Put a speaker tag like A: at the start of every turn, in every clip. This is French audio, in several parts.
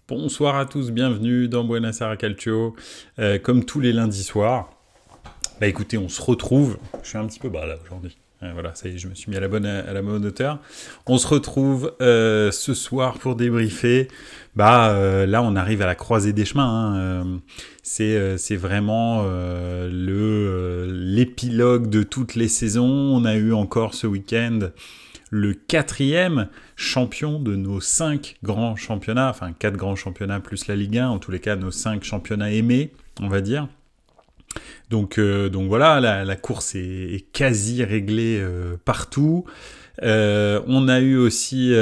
A: Bonsoir à tous, bienvenue dans Buenos Aires Calcio. Comme tous les lundis soirs, bah écoutez, on se retrouve. Je suis un petit peu bas là aujourd'hui. Voilà, ça y est, je me suis mis à la bonne hauteur. On se retrouve ce soir pour débriefer. Là, on arrive à la croisée des chemins. C'est vraiment l'épilogue de toutes les saisons. On a eu encore ce week-end le 4e champion de nos 5 grands championnats, enfin 4 grands championnats plus la Ligue 1, en tous les cas nos 5 championnats aimés, on va dire. Donc voilà, la course est quasi réglée partout. On a eu aussi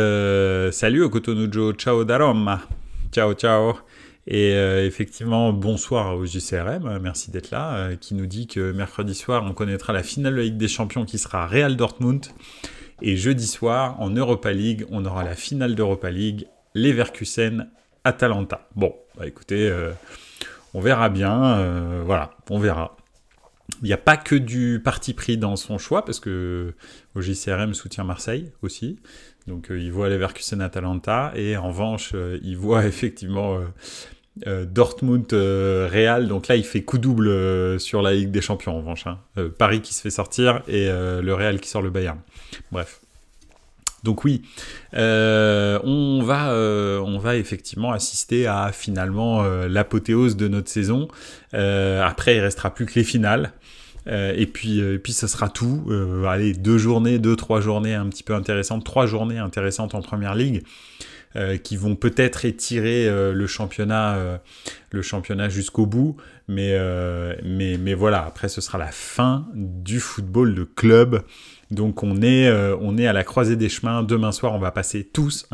A: salut au Cotonou, ciao da Roma, ciao ciao. Et effectivement, bonsoir au JCRM, merci d'être là, qui nous dit que mercredi soir, on connaîtra la finale de la Ligue des Champions qui sera Real Dortmund. Et jeudi soir, en Europa League, on aura la finale d'Europa League, Leverkusen-Atalanta. Bon, bah écoutez, on verra bien, voilà, on verra. Il n'y a pas que du parti pris dans son choix, parce que OJCRM soutient Marseille aussi. Donc il voit Leverkusen-Atalanta, et en revanche, il voit effectivement Dortmund Real. Donc là, il fait coup double sur la Ligue des Champions, en revanche. Paris qui se fait sortir, et le Real qui sort le Bayern. Bref. Donc oui, on va effectivement assister à finalement l'apothéose de notre saison. Après, il restera plus que les finales. Et puis ce sera tout. Allez, 3 journées un petit peu intéressantes, 3 journées intéressantes en Première Ligue, qui vont peut-être étirer le championnat jusqu'au bout. Mais voilà, après ce sera la fin du football de club. Donc on est à la croisée des chemins. Demain soir, on va passer tous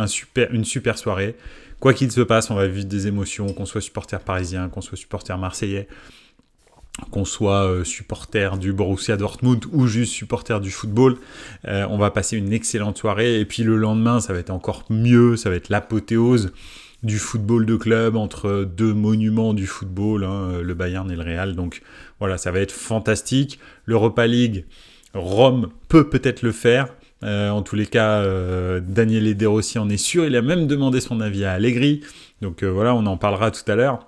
A: une super soirée. Quoi qu'il se passe, on va vivre des émotions, qu'on soit supporter parisien, qu'on soit supporter marseillais, qu'on soit supporter du Borussia Dortmund ou juste supporter du football. On va passer une excellente soirée. Et puis le lendemain, ça va être encore mieux. Ça va être l'apothéose du football de club entre deux monuments du football, le Bayern et le Real. Donc voilà, ça va être fantastique. L'Europa League, Rome peut-être le faire. En tous les cas, Daniele De Rossi en est sûr. Il a même demandé son avis à Allegri. Donc voilà, on en parlera tout à l'heure.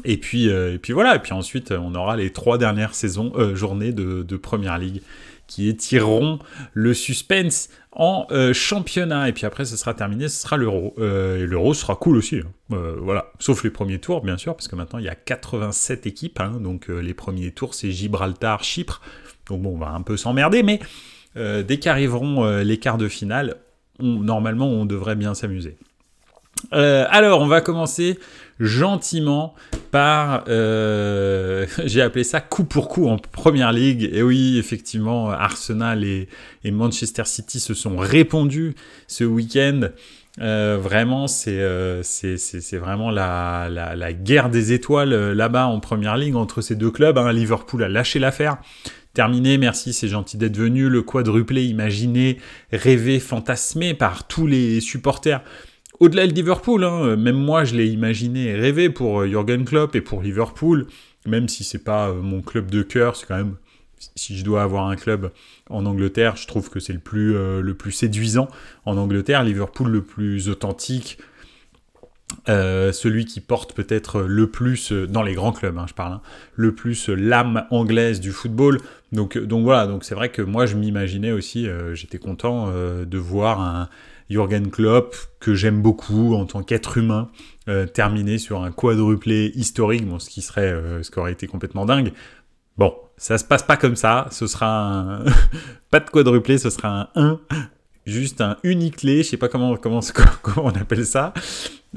A: Et puis voilà. Et puis ensuite, on aura les 3 dernières journées de Première Ligue qui étireront le suspense en championnat. Et puis après, ce sera terminé, ce sera l'Euro. Et l'Euro sera cool aussi. Voilà. Sauf les premiers tours, bien sûr, parce que maintenant, il y a 87 équipes. Donc les premiers tours, c'est Gibraltar, Chypre. Donc bon, on va un peu s'emmerder, mais dès qu'arriveront les quarts de finale, normalement, on devrait bien s'amuser. Alors, on va commencer gentiment par, j'ai appelé ça coup pour coup en Première Ligue. Et oui, effectivement, Arsenal et Manchester City se sont répondus ce week-end. Vraiment, c'est vraiment la guerre des étoiles là-bas en Première Ligue entre ces deux clubs. Liverpool a lâché l'affaire. Terminé, merci, c'est gentil d'être venu. Le quadruplé imaginé, rêvé, fantasmé par tous les supporters. Au-delà de Liverpool, même moi je l'ai imaginé et rêvé pour Jürgen Klopp et pour Liverpool, même si c'est pas mon club de cœur, c'est quand même, si je dois avoir un club en Angleterre, je trouve que c'est le plus séduisant en Angleterre, Liverpool le plus authentique, celui qui porte peut-être le plus, dans les grands clubs je parle, le plus l'âme anglaise du football, donc voilà, donc c'est vrai que moi je m'imaginais aussi, j'étais content de voir un Jürgen Klopp, que j'aime beaucoup en tant qu'être humain, terminé sur un quadruplé historique, ce qui aurait été complètement dingue. Bon, ça se passe pas comme ça, ce sera pas de quadruplé, ce sera un 1, juste un uniclé, je sais pas comment on appelle ça,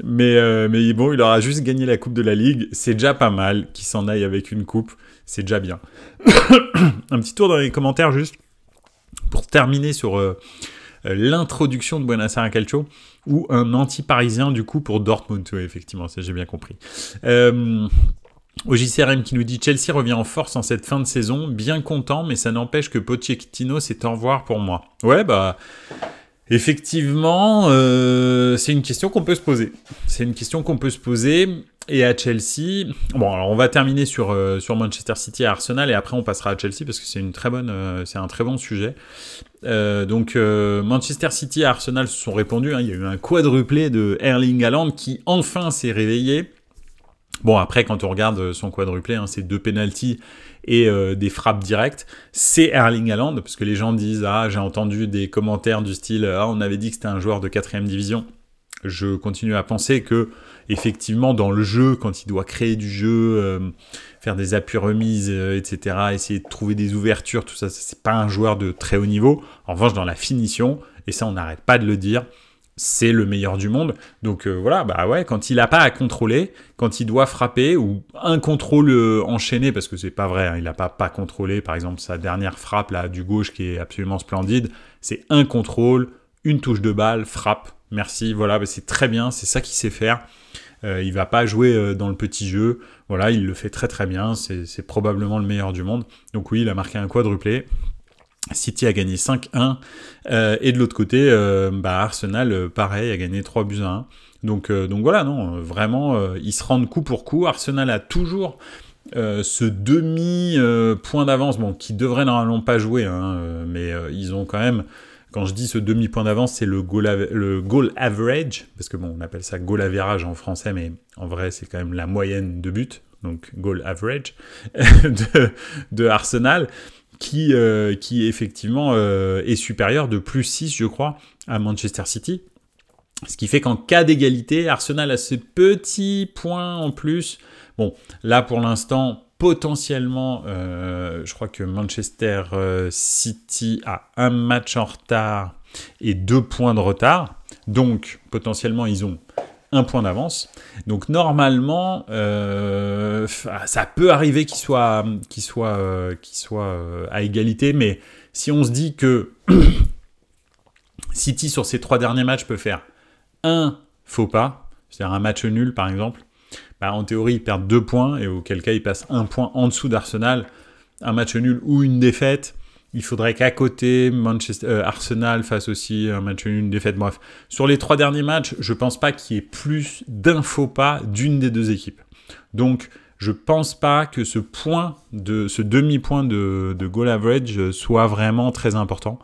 A: mais bon, il aura juste gagné la coupe de la Ligue, c'est déjà pas mal, qu'il s'en aille avec une coupe, c'est déjà bien. Un petit tour dans les commentaires juste, pour terminer sur l'introduction de Buenos Aires Calcio, ou un anti-parisien du coup pour Dortmund, oui, effectivement, ça j'ai bien compris. Au JCRM qui nous dit Chelsea revient en force en cette fin de saison, bien content, mais ça n'empêche que Pochettino c'est au revoir pour moi. Ouais, effectivement, c'est une question qu'on peut se poser. Et à Chelsea, bon, alors on va terminer sur Manchester City et Arsenal, et après on passera à Chelsea parce que c'est un très bon sujet. Donc Manchester City et Arsenal se sont répondus, hein, il y a eu un quadruplé de Erling Haaland qui enfin s'est réveillé. Bon, après, quand on regarde son quadruplé, hein, c'est 2 pénaltys et des frappes directes. C'est Erling Haaland, parce que les gens disent « Ah, j'ai entendu des commentaires du style « Ah, on avait dit que c'était un joueur de 4e division ». Je continue à penser que, effectivement, dans le jeu, quand il doit créer du jeu, faire des appuis-remises, etc., essayer de trouver des ouvertures, tout ça, c'est pas un joueur de très haut niveau. En revanche, dans la finition, et ça, on n'arrête pas de le dire, c'est le meilleur du monde. Donc voilà, bah ouais, quand il n'a pas à contrôler, quand il doit frapper, ou un contrôle enchaîné, parce que c'est pas vrai, hein, il n'a pas contrôlé, par exemple, sa dernière frappe là du gauche qui est absolument splendide, c'est un contrôle, une touche de balle, frappe, merci, voilà, bah c'est très bien, c'est ça qu'il sait faire. Il va pas jouer dans le petit jeu, voilà, il le fait très très bien, c'est probablement le meilleur du monde. Donc oui, il a marqué un quadruplé. City a gagné 5-1, et de l'autre côté, Arsenal, pareil, a gagné 3-1. Donc voilà, non, vraiment, ils se rendent coup pour coup. Arsenal a toujours ce demi-point d'avance, bon, qui devrait normalement pas jouer, hein, mais ils ont quand même, quand je dis ce demi-point d'avance, c'est le goal average, parce que bon, on appelle ça goal average en français, mais en vrai, c'est quand même la moyenne de buts, donc goal average, de Arsenal, qui effectivement est supérieur de +6, je crois, à Manchester City. Ce qui fait qu'en cas d'égalité, Arsenal a ce petit point en plus. Bon, là pour l'instant, potentiellement, je crois que Manchester City a un match en retard et 2 points de retard. Donc, potentiellement, ils ont 1 point d'avance. Donc normalement, ça peut arriver qu'il soit à égalité, mais si on se dit que City sur ses 3 derniers matchs peut faire un faux pas, c'est-à-dire un match nul par exemple, bah, en théorie ils perdent 2 points et auquel cas ils passent 1 point en dessous d'Arsenal. Un match nul ou une défaite, il faudrait qu'à côté, Arsenal fasse aussi un match nul, une défaite, bref. Sur les 3 derniers matchs, je pense pas qu'il y ait plus d'un faux pas d'une des 2 équipes. Donc, je pense pas que ce demi-point de goal average soit vraiment très important.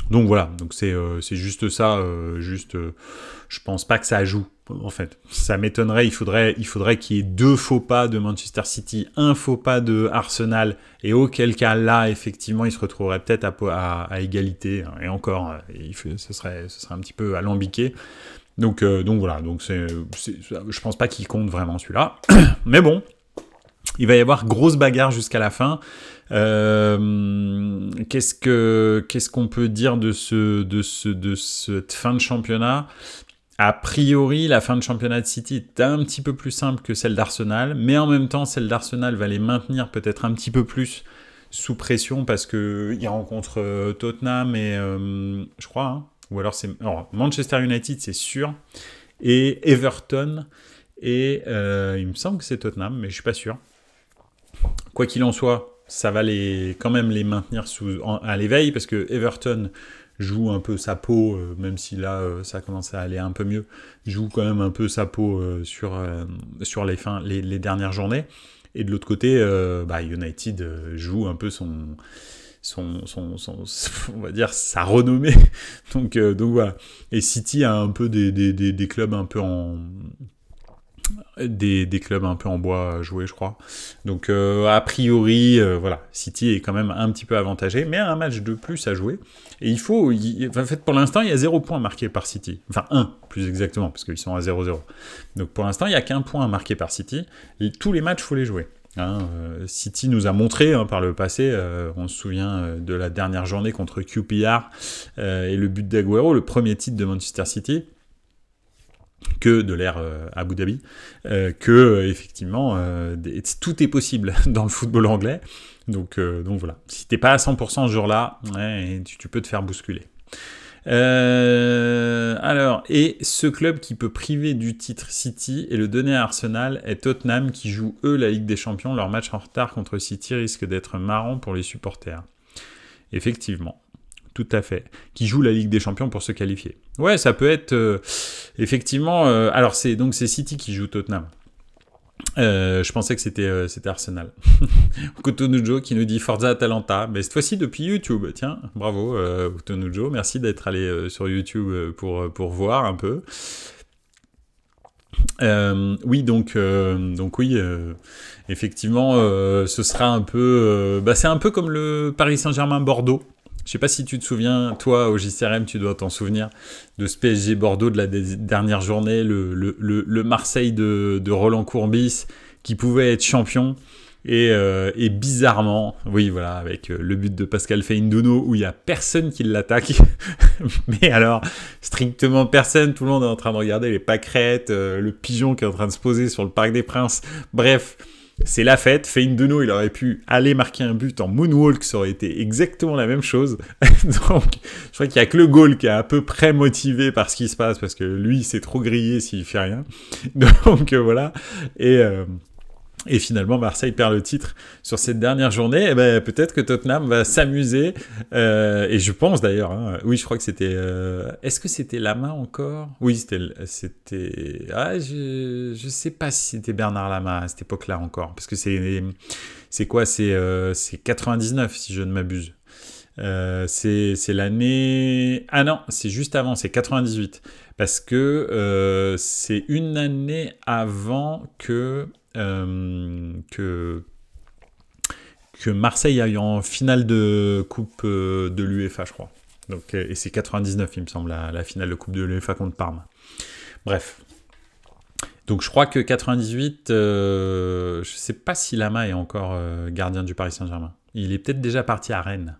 A: Donc voilà, donc c'est juste ça, je pense pas que ça joue, en fait. Ça m'étonnerait, il faudrait qu'il y ait 2 faux pas de Manchester City, 1 faux pas de Arsenal, et auquel cas là, effectivement, il se retrouverait peut-être à égalité, et encore, ce serait un petit peu alambiqué. Donc voilà, donc je pense pas qu'il compte vraiment celui-là, mais bon. Il va y avoir grosse bagarre jusqu'à la fin. Qu'est-ce qu'on peut dire de cette fin de championnat ? A priori, la fin de championnat de City est un petit peu plus simple que celle d'Arsenal, mais en même temps, celle d'Arsenal va les maintenir peut-être un petit peu plus sous pression parce qu'ils rencontrent Tottenham et je crois, hein, ou alors Manchester United, c'est sûr, et Everton, et il me semble que c'est Tottenham, mais je suis pas sûr. Quoi qu'il en soit, ça va quand même les maintenir à l'éveil, parce que Everton joue un peu sa peau, même si là, ça commence à aller un peu mieux, joue quand même un peu sa peau sur les dernières journées. Et de l'autre côté, United joue un peu on va dire, sa renommée. donc voilà. Et City a un peu des clubs un peu des clubs un peu en bois à jouer, je crois. Donc, a priori, voilà, City est quand même un petit peu avantagé, mais un match de plus à jouer. Et en fait, pour l'instant, il y a 0 point marqué par City. Enfin, 1, plus exactement, parce qu'ils sont à 0-0. Donc, pour l'instant, il n'y a qu'un point marqué par City. Et tous les matchs, il faut les jouer. City nous a montré par le passé, on se souvient de la dernière journée contre QPR et le but d'Aguero, le premier titre de Manchester City, que de l'ère Abu Dhabi, que effectivement tout est possible dans le football anglais. Donc voilà, si t'es pas à 100% ce jour-là, tu peux te faire bousculer. Alors, et ce club qui peut priver du titre City et le donner à Arsenal est Tottenham, qui joue eux la Ligue des Champions. Leur match en retard contre City risque d'être marrant pour les supporters. Effectivement, tout à fait. Qui joue la Ligue des Champions pour se qualifier. Ouais, ça peut être effectivement. Alors c'est City qui joue Tottenham. Je pensais que c'était Arsenal. Kotonujo qui nous dit Forza Atalanta, mais cette fois-ci depuis YouTube. Tiens, bravo Kotonujo, merci d'être allé sur YouTube pour voir un peu. Oui, donc oui, effectivement, ce sera un peu... c'est un peu comme le Paris Saint-Germain-Bordeaux. Je sais pas si tu te souviens, toi, au JCRM, tu dois t'en souvenir, de ce PSG-Bordeaux de la dernière journée, le Marseille de Roland Courbis, qui pouvait être champion, et bizarrement, oui, voilà, avec le but de Pascal Feindouno, où il y a personne qui l'attaque, mais alors, strictement personne, tout le monde est en train de regarder les pâquerettes, le pigeon qui est en train de se poser sur le Parc des Princes, bref... C'est la fête. Feindouno, il aurait pu aller marquer un but en moonwalk, ça aurait été exactement la même chose. Donc, je crois qu'il n'y a que le goal qui est à peu près motivé par ce qui se passe, parce que lui, c'est trop grillé s'il fait rien. Donc, voilà. Et finalement, Marseille perd le titre sur cette dernière journée. Et ben, peut-être que Tottenham va s'amuser. Et je pense d'ailleurs, hein, oui, je crois que c'était... Est-ce que c'était Lama encore? Oui, c'était... Ah, je sais pas si c'était Bernard Lama à cette époque-là encore. Parce que c'est quoi? C'est 99, si je ne m'abuse. C'est l'année... Ah non, c'est juste avant, c'est 98. Parce que c'est une année avant que Marseille a eu en finale de Coupe de l'UEFA, je crois. Donc, et c'est 99, il me semble, la finale de Coupe de l'UEFA contre Parme. Bref. Donc je crois que 98, je sais pas si Lama est encore gardien du Paris Saint-Germain. Il est peut-être déjà parti à Rennes.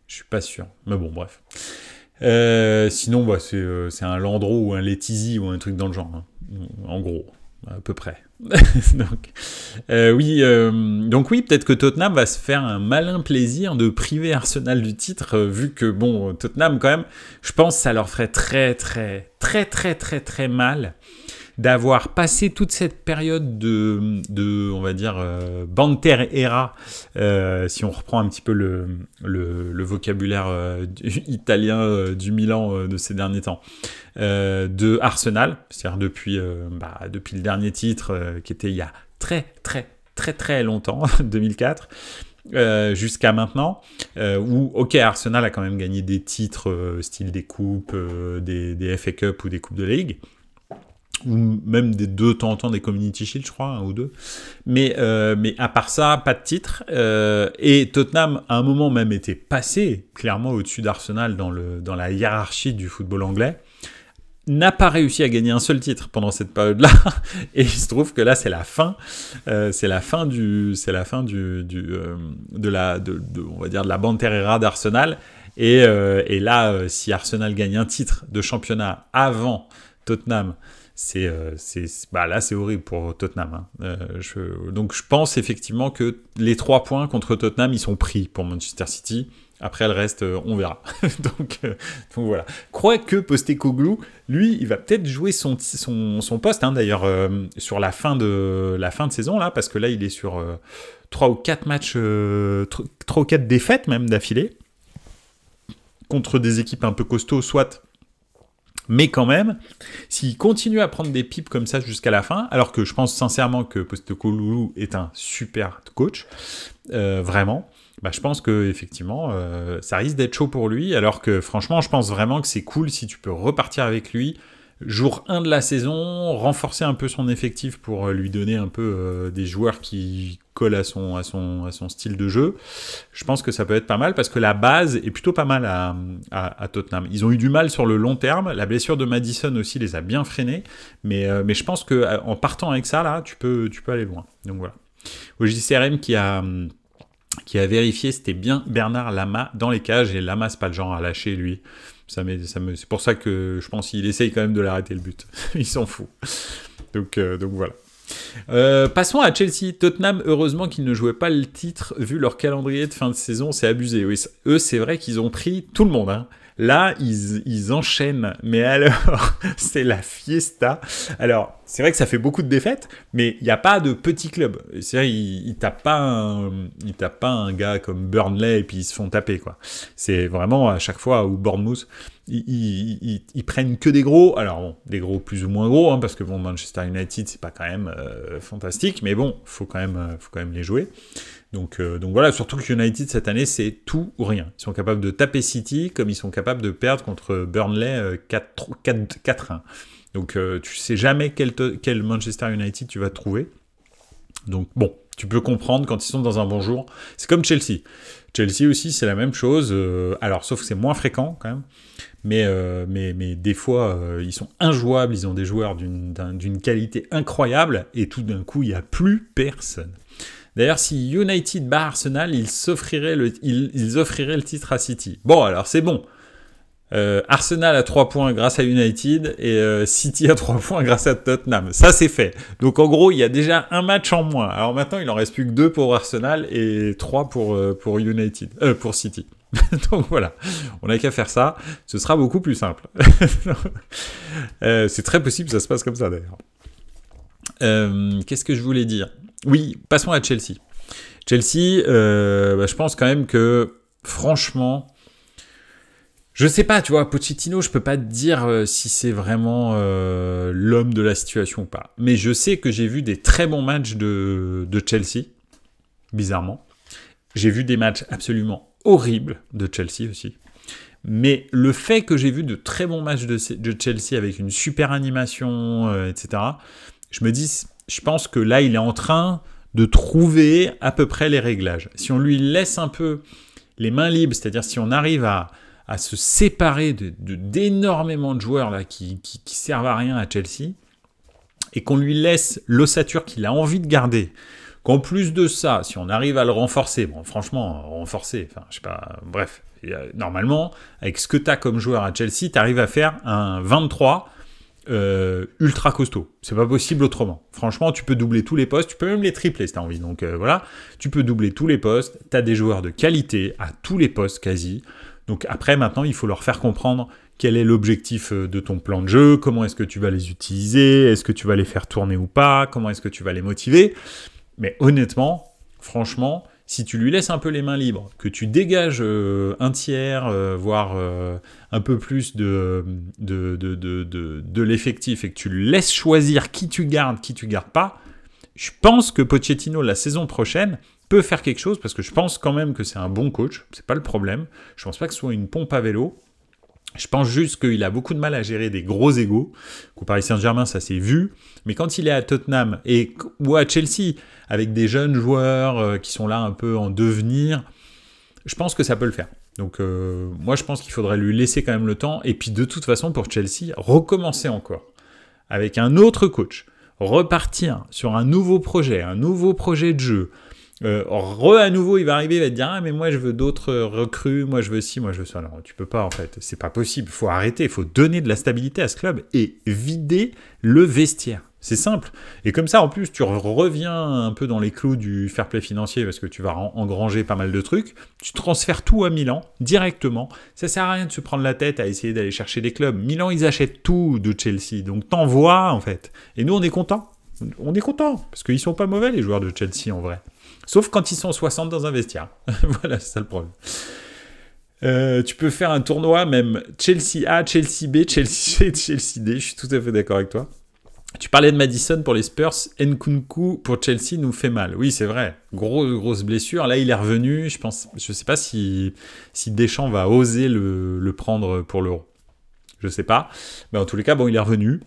A: Je suis pas sûr. Mais bon, bref. Sinon, bah, c'est un Landreau ou un Letizy ou un truc dans le genre. Hein. En gros, à peu près. donc oui, peut-être que Tottenham va se faire un malin plaisir de priver Arsenal du titre, vu que, bon, Tottenham, quand même, je pense que ça leur ferait très, très, très, très, très, très mal d'avoir passé toute cette période de on va dire, banter era, si on reprend un petit peu le vocabulaire italien du Milan de ces derniers temps, de Arsenal, c'est-à-dire depuis le dernier titre qui était il y a très, très, très, très longtemps, 2004, jusqu'à maintenant, où, ok, Arsenal a quand même gagné des titres, style des coupes, des FA Cup ou des coupes de Ligue, ou même de temps en temps des Community Shield, je crois, un ou deux. Mais à part ça, pas de titre. Et Tottenham, à un moment même, était passé clairement au-dessus d'Arsenal dans la hiérarchie du football anglais. N'a pas réussi à gagner un seul titre pendant cette période-là. Et il se trouve que là, c'est la fin. C'est la fin de on va dire, de la banterera d'Arsenal. Et là, si Arsenal gagne un titre de championnat avant Tottenham, là c'est horrible pour Tottenham. Hein. Donc je pense effectivement que les 3 points contre Tottenham, ils sont pris pour Manchester City. Après le reste, on verra. donc voilà. Quoique Postecoglou, lui, il va peut-être jouer son poste, hein, d'ailleurs, sur la fin de saison, là, parce que là, il est sur 3 ou 4 matchs, 3 ou 4 défaites même d'affilée, contre des équipes un peu costauds, soit... Mais quand même, s'il continue à prendre des pipes comme ça jusqu'à la fin, alors que je pense sincèrement que Postecoglou est un super coach, vraiment, bah, je pense que effectivement, ça risque d'être chaud pour lui, alors que franchement, je pense vraiment que c'est cool si tu peux repartir avec lui, jour 1 de la saison, renforcer un peu son effectif pour lui donner un peu des joueurs qui collent à son style de jeu. Je pense que ça peut être pas mal parce que la base est plutôt pas mal à Tottenham. Ils ont eu du mal sur le long terme. La blessure de Maddison aussi les a bien freinés. Mais je pense qu'en partant avec ça, là, tu peux aller loin. Donc voilà. Au JCRM qui a vérifié, c'était bien Bernard Lama dans les cages. Et Lama, c'est pas le genre à lâcher, lui. C'est pour ça que je pense qu'il essaye quand même de l'arrêter le but. Il s'en fout. Donc voilà. Passons à Chelsea. Tottenham, heureusement qu'ils ne jouaient pas le titre vu leur calendrier de fin de saison, c'est abusé. Oui, eux, c'est vrai qu'ils ont pris tout le monde. Hein. Là, ils enchaînent. Mais alors, c'est la fiesta. Alors, c'est vrai que ça fait beaucoup de défaites, mais il n'y a pas de petit club. C'est-à-dire, ils tapent pas un gars comme Burnley et puis ils se font taper, quoi. C'est vraiment à chaque fois où Bournemouth, ils prennent que des gros. Alors, bon, des gros plus ou moins gros, hein, parce que bon, Manchester United, c'est pas quand même fantastique, mais bon, faut quand même les jouer. Donc voilà, surtout que United cette année, c'est tout ou rien. Ils sont capables de taper City comme ils sont capables de perdre contre Burnley 4-1. Donc tu sais jamais quel Manchester United tu vas trouver. Donc bon, tu peux comprendre quand ils sont dans un bon jour. C'est comme Chelsea. Chelsea aussi, c'est la même chose. Alors, sauf que c'est moins fréquent quand même. Mais des fois, ils sont injouables. Ils ont des joueurs d'une qualité incroyable. Et tout d'un coup, il n'y a plus personne. D'ailleurs, si United bat Arsenal, ils offriraient le titre à City. Bon, alors c'est bon. Arsenal a 3 points grâce à United et City a 3 points grâce à Tottenham. Ça, c'est fait. Donc, en gros, il y a déjà un match en moins. Alors maintenant, il en reste plus que 2 pour Arsenal et 3 pour United, pour City. Donc voilà, on n'a qu'à faire ça. Ce sera beaucoup plus simple. C'est très possible que ça se passe comme ça, d'ailleurs. Qu'est-ce que je voulais dire ? Oui, passons à Chelsea. Chelsea, je pense quand même que, franchement, je sais pas, tu vois, Pochettino, je peux pas te dire si c'est vraiment l'homme de la situation ou pas. Mais je sais que j'ai vu des très bons matchs de Chelsea, bizarrement. J'ai vu des matchs absolument horribles de Chelsea aussi. Mais le fait que j'ai vu de très bons matchs de Chelsea avec une super animation, etc., je pense que là, il est en train de trouver à peu près les réglages. Si on lui laisse un peu les mains libres, c'est-à-dire si on arrive à se séparer d'énormément de joueurs là, qui servent à rien à Chelsea, et qu'on lui laisse l'ossature qu'il a envie de garder, qu'en plus de ça, si on arrive à le renforcer, bon franchement, renforcer, enfin je sais pas, bref, normalement, avec ce que tu as comme joueur à Chelsea, tu arrives à faire un 23 ultra costaud. C'est pas possible autrement. Franchement, tu peux doubler tous les postes, tu peux même les tripler si tu as envie. Donc voilà, tu peux doubler tous les postes, tu as des joueurs de qualité à tous les postes quasi. Donc après, maintenant, il faut leur faire comprendre quel est l'objectif de ton plan de jeu, comment est-ce que tu vas les utiliser, est-ce que tu vas les faire tourner ou pas, comment est-ce que tu vas les motiver. Mais honnêtement, franchement, si tu lui laisses un peu les mains libres, que tu dégages un tiers, voire un peu plus de l'effectif et que tu lui laisses choisir qui tu gardes pas, je pense que Pochettino, la saison prochaine, peut faire quelque chose parce que je pense quand même que c'est un bon coach, c'est pas le problème. Je pense pas que ce soit une pompe à vélo. Je pense juste qu'il a beaucoup de mal à gérer des gros égos. Au Paris Saint-Germain, ça s'est vu. Mais quand il est à Tottenham ou à Chelsea, avec des jeunes joueurs qui sont là un peu en devenir, je pense que ça peut le faire. Donc moi, je pense qu'il faudrait lui laisser quand même le temps. Et puis de toute façon, pour Chelsea, recommencer encore avec un autre coach. Repartir sur un nouveau projet de jeu. À nouveau, il va arriver, il va te dire ah mais moi je veux d'autres recrues, moi je veux ci, moi je veux ça. Non, tu peux pas en fait, c'est pas possible. Il faut arrêter, il faut donner de la stabilité à ce club et vider le vestiaire. C'est simple. Et comme ça, en plus, tu reviens un peu dans les clous du fair play financier parce que tu vas engranger pas mal de trucs. Tu transfères tout à Milan directement. Ça sert à rien de se prendre la tête à essayer d'aller chercher des clubs. Milan, ils achètent tout de Chelsea, donc t'envoies en fait. Et nous, on est contents. On est contents parce qu'ils sont pas mauvais les joueurs de Chelsea en vrai. Sauf quand ils sont 60 dans un vestiaire. Voilà, c'est ça le problème. Tu peux faire un tournoi, même Chelsea A, Chelsea B, Chelsea C, Chelsea D. Je suis tout à fait d'accord avec toi. Tu parlais de Maddison pour les Spurs. Nkunku pour Chelsea nous fait mal. Oui, c'est vrai. Grosse blessure. Là, il est revenu. Je sais pas si Deschamps va oser le prendre pour l'Euro. Je sais pas. Mais en tous les cas, bon, il est revenu.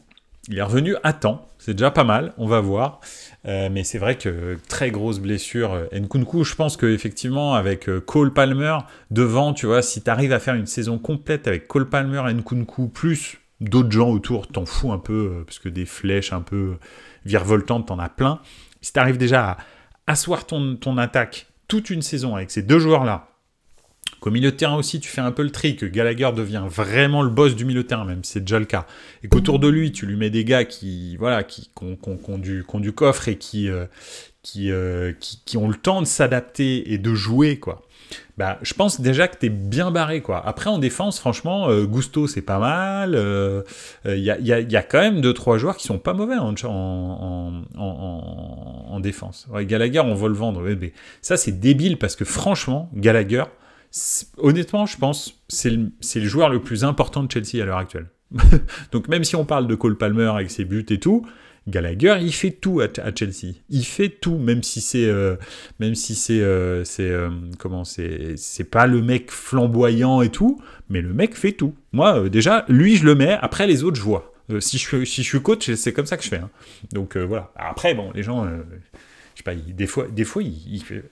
A: Il est revenu à temps. C'est déjà pas mal. On va voir. Mais c'est vrai que très grosse blessure. Nkunku, je pense qu'effectivement, avec Cole Palmer devant, tu vois, si tu arrives à faire une saison complète avec Cole Palmer et Nkunku, plus d'autres gens autour, t'en fous un peu, parce que des flèches un peu virevoltantes, t'en as plein. Si tu arrives déjà à asseoir ton attaque toute une saison avec ces deux joueurs-là, qu'au milieu de terrain aussi, tu fais un peu le tri, que Gallagher devient vraiment le boss du milieu de terrain, même si c'est déjà le cas, et qu'autour de lui, tu lui mets des gars qui ont du coffre et qui ont le temps de s'adapter et de jouer, quoi. Bah, je pense déjà que t'es bien barré, quoi. Après, en défense, franchement, Gusto, c'est pas mal. Y a quand même 2-3 joueurs qui sont pas mauvais en défense. Ouais, Gallagher, on va le vendre. Ouais, mais ça, c'est débile parce que franchement, Gallagher, honnêtement, je pense, c'est le joueur le plus important de Chelsea à l'heure actuelle. Donc même si on parle de Cole Palmer avec ses buts et tout, Gallagher, il fait tout à Chelsea. Il fait tout, même si c'est pas le mec flamboyant et tout, mais le mec fait tout. Moi, déjà, lui, je le mets. Après, les autres, je vois. Si je suis coach, c'est comme ça que je fais. Hein. Donc voilà. Après, bon, les gens, je sais pas, des fois,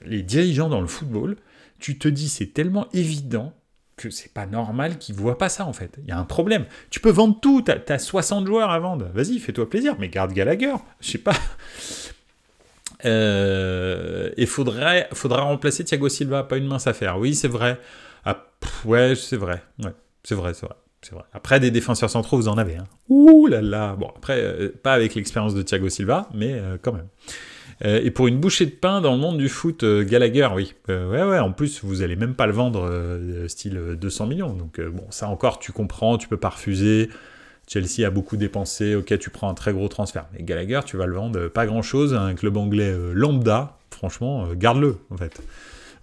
A: les dirigeants dans le football, tu te dis, c'est tellement évident que c'est pas normal qu'ils voient pas ça, en fait. Il y a un problème. Tu peux vendre tout, t'as 60 joueurs à vendre. Vas-y, fais-toi plaisir, mais garde Gallagher. Je sais pas. Et faudra remplacer Thiago Silva, pas une mince affaire. Oui, c'est vrai. Ah, ouais, c'est vrai. Ouais, c'est vrai. Après, des défenseurs centraux, vous en avez. Hein. Ouh là là. Bon, après, pas avec l'expérience de Thiago Silva, mais quand même. Et pour une bouchée de pain dans le monde du foot, Gallagher, oui. Ouais, en plus, vous allez même pas le vendre style 200 millions. Donc, bon, ça encore, tu comprends, tu peux pas refuser. Chelsea a beaucoup dépensé, ok, tu prends un très gros transfert. Mais Gallagher, tu vas le vendre pas grand-chose. Un club anglais lambda, franchement, garde-le, en fait.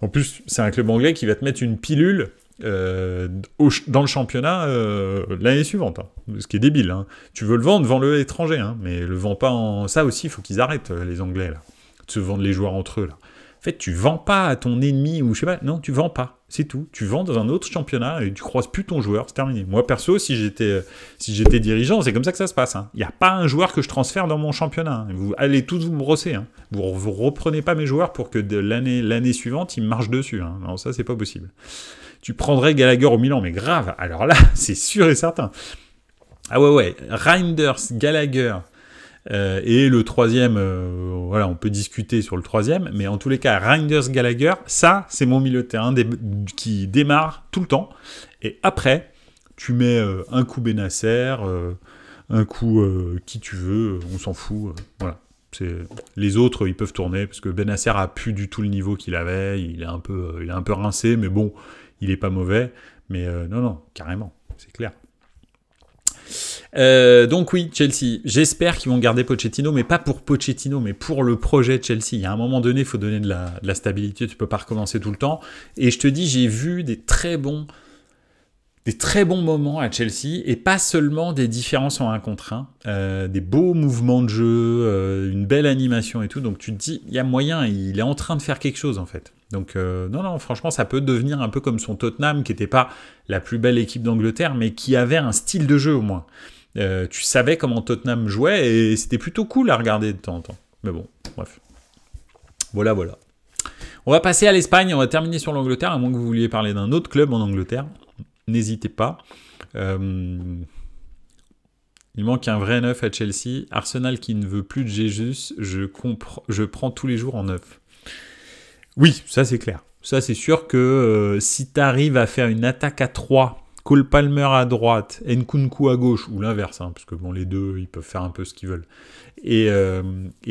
A: En plus, c'est un club anglais qui va te mettre une pilule dans le championnat l'année suivante. Hein. Ce qui est débile. Hein. Tu veux le vendre, vends-le à l'étranger. Hein, mais le vends pas en... Ça aussi, il faut qu'ils arrêtent, les Anglais, là. De se vendre les joueurs entre eux, là. En fait, tu vends pas à ton ennemi ou je sais pas. Non, tu vends pas. C'est tout. Tu vends dans un autre championnat et tu croises plus ton joueur. C'est terminé. Moi, perso, si j'étais dirigeant, c'est comme ça que ça se passe. Il n'y a pas un joueur que je transfère dans mon championnat. Vous allez tous vous brosser. Hein. Vous reprenez pas mes joueurs pour que l'année suivante, ils marchent dessus. Hein. Non, ça, c'est pas possible. Tu prendrais Gallagher au Milan, mais grave. Alors là, c'est sûr et certain. Ah ouais. Reinders, Gallagher... et le troisième, voilà, on peut discuter sur le troisième, mais en tous les cas, Reinders Gallagher, ça, c'est mon milieu de terrain qui démarre tout le temps. Et après, tu mets un coup Benasser, un coup qui tu veux, on s'en fout. Voilà. Les autres, ils peuvent tourner, parce que Benasser a plus du tout le niveau qu'il avait, il est un peu rincé, mais bon, il est pas mauvais. Mais non, carrément, c'est clair. Donc oui, Chelsea, j'espère qu'ils vont garder Pochettino, mais pas pour Pochettino, mais pour le projet de Chelsea. Il y a un moment donné, il faut donner de la stabilité, tu peux pas recommencer tout le temps. Et je te dis, j'ai vu des très bons moments à Chelsea, et pas seulement des différences en 1 contre 1, des beaux mouvements de jeu, une belle animation et tout. Donc tu te dis, il y a moyen, il est en train de faire quelque chose en fait. Donc non, franchement, ça peut devenir un peu comme son Tottenham, qui n'était pas la plus belle équipe d'Angleterre, mais qui avait un style de jeu au moins. Tu savais comment Tottenham jouait, et c'était plutôt cool à regarder de temps en temps. Mais bon, bref. Voilà. On va passer à l'Espagne, on va terminer sur l'Angleterre, à moins que vous vouliez parler d'un autre club en Angleterre. N'hésitez pas. Il manque un vrai neuf à Chelsea. Arsenal qui ne veut plus de Jesus, je prends tous les jours en neuf. Oui, ça c'est clair. Ça c'est sûr que si tu arrives à faire une attaque à 3, Cole Palmer à droite, Nkunku à gauche, ou l'inverse, hein, parce que bon, les deux, ils peuvent faire un peu ce qu'ils veulent. Et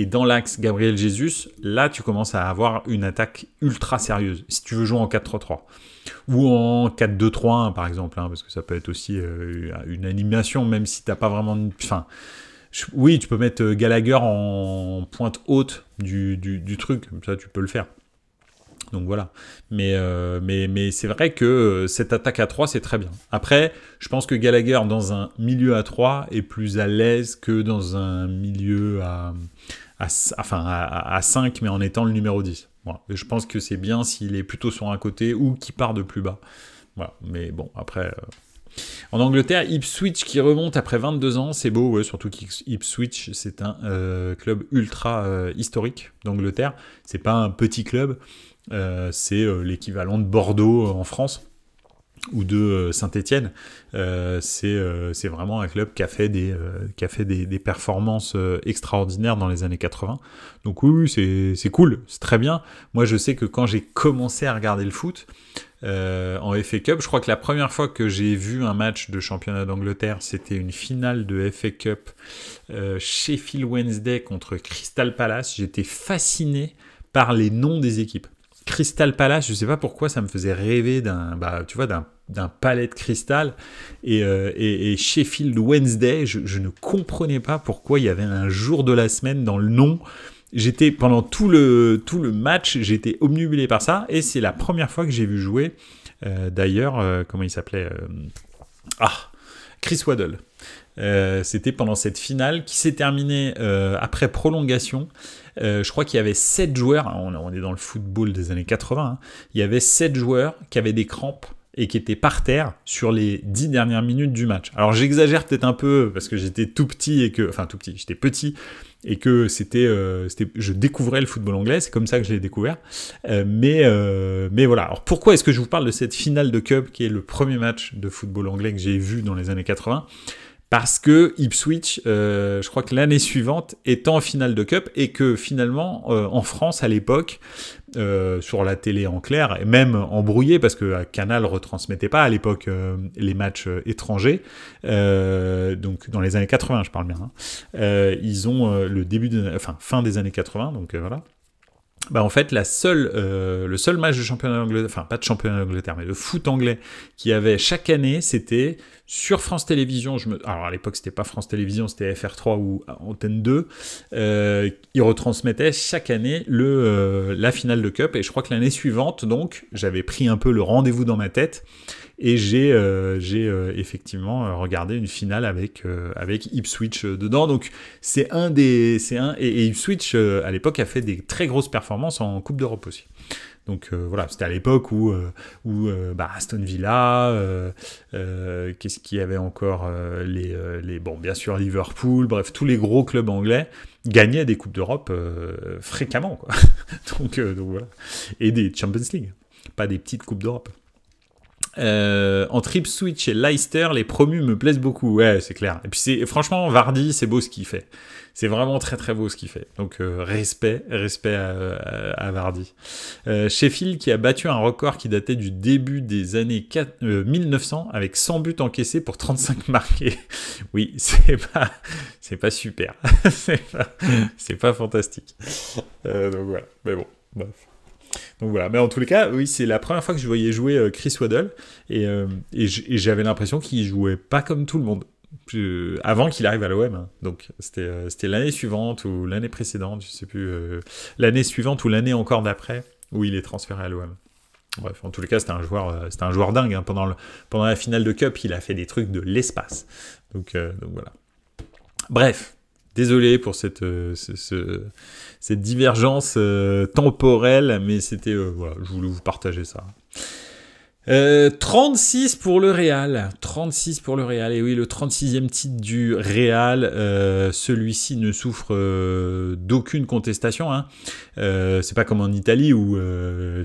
A: dans l'axe Gabriel Jesus, là tu commences à avoir une attaque ultra sérieuse. Si tu veux jouer en 4-3-3. Ou en 4-2-3-1 par exemple, hein, parce que ça peut être aussi une animation, même si t'as pas vraiment... oui, tu peux mettre Gallagher en pointe haute du truc, comme ça tu peux le faire. Donc voilà. Mais c'est vrai que cette attaque à 3, c'est très bien. Après, je pense que Gallagher, dans un milieu à 3, est plus à l'aise que dans un milieu à 5, mais en étant le numéro 10. Voilà. Et je pense que c'est bien s'il est plutôt sur un côté ou qu'il part de plus bas. Voilà. Mais bon, après... En Angleterre, Ipswich qui remonte après 22 ans, c'est beau, ouais, surtout qu'Ipswich, c'est un club ultra historique d'Angleterre. C'est pas un petit club, c'est l'équivalent de Bordeaux en France ou de Saint-Étienne. C'est vraiment un club qui a fait des performances extraordinaires dans les années 80. Donc oui, c'est cool, c'est très bien. Moi, je sais que quand j'ai commencé à regarder le foot en FA Cup, je crois que la première fois que j'ai vu un match de championnat d'Angleterre, c'était une finale de FA Cup Sheffield Wednesday contre Crystal Palace. J'étais fasciné par les noms des équipes. Crystal Palace, je sais pas pourquoi ça me faisait rêver d'un palais de cristal, et Sheffield Wednesday, je ne comprenais pas pourquoi il y avait un jour de la semaine dans le nom. J'étais pendant tout le match, j'étais obnubilé par ça, et c'est la première fois que j'ai vu jouer d'ailleurs, comment il s'appelait, Chris Waddle. C'était pendant cette finale qui s'est terminée après prolongation. Je crois qu'il y avait 7 joueurs, on est dans le football des années 80, hein, il y avait 7 joueurs qui avaient des crampes et qui étaient par terre sur les 10 dernières minutes du match. Alors j'exagère peut-être un peu parce que j'étais j'étais petit et que je découvrais le football anglais, c'est comme ça que je l'ai découvert. Mais voilà. Alors pourquoi est-ce que je vous parle de cette finale de Cup qui est le premier match de football anglais que j'ai vu dans les années 80 ? Parce que Ipswich, je crois que l'année suivante, est en finale de Cup et que finalement, en France à l'époque, sur la télé en clair, et même en brouillé, parce que Canal retransmettait pas à l'époque les matchs étrangers, donc dans les années 80, je parle bien, hein, ils ont fin des années 80, donc voilà. Bah en fait, le seul match de championnat d'Angleterre, enfin pas de championnat d'Angleterre, mais de foot anglais qu'il y avait chaque année, c'était sur France Télévisions. Alors à l'époque, c'était pas France Télévisions, c'était FR3 ou Antenne 2. Ils retransmettaient chaque année la finale de Cup, et je crois que l'année suivante, donc, j'avais pris un peu le rendez-vous dans ma tête. Et j'ai effectivement regardé une finale avec Ipswich dedans. Donc et Ipswich à l'époque a fait des très grosses performances en Coupe d'Europe aussi. Donc voilà, c'était à l'époque où Aston Villa, qu'est-ce qu'il y avait encore, bien sûr Liverpool, bref, tous les gros clubs anglais gagnaient des Coupes d'Europe fréquemment, quoi. donc voilà, et des Champions League, pas des petites Coupes d'Europe. Entre Ipswich et Leicester, les promus me plaisent beaucoup. Ouais, c'est clair. Et puis franchement, Vardy, c'est beau ce qu'il fait. C'est vraiment très très beau ce qu'il fait. Donc respect à Vardy. Sheffield qui a battu un record qui datait du début des années 1900 avec 100 buts encaissés pour 35 marqués. Oui, c'est pas super. c'est pas fantastique. Donc voilà. Mais bon, bref. Donc voilà, mais en tous les cas, oui, c'est la première fois que je voyais jouer Chris Waddle, et j'avais l'impression qu'il jouait pas comme tout le monde, avant qu'il arrive à l'OM, hein. Donc c'était l'année suivante ou l'année précédente, je sais plus, l'année suivante ou l'année encore d'après, où il est transféré à l'OM. Bref, en tous les cas, c'était un joueur dingue, hein. Pendant la finale de Cup, il a fait des trucs de l'espace. Donc voilà. Bref. Désolé pour cette divergence temporelle, mais c'était voilà, je voulais vous partager ça. 36 pour le Real. 36 pour le Real. Et oui, le 36e titre du Real. Celui-ci ne souffre d'aucune contestation, hein. C'est pas comme en Italie où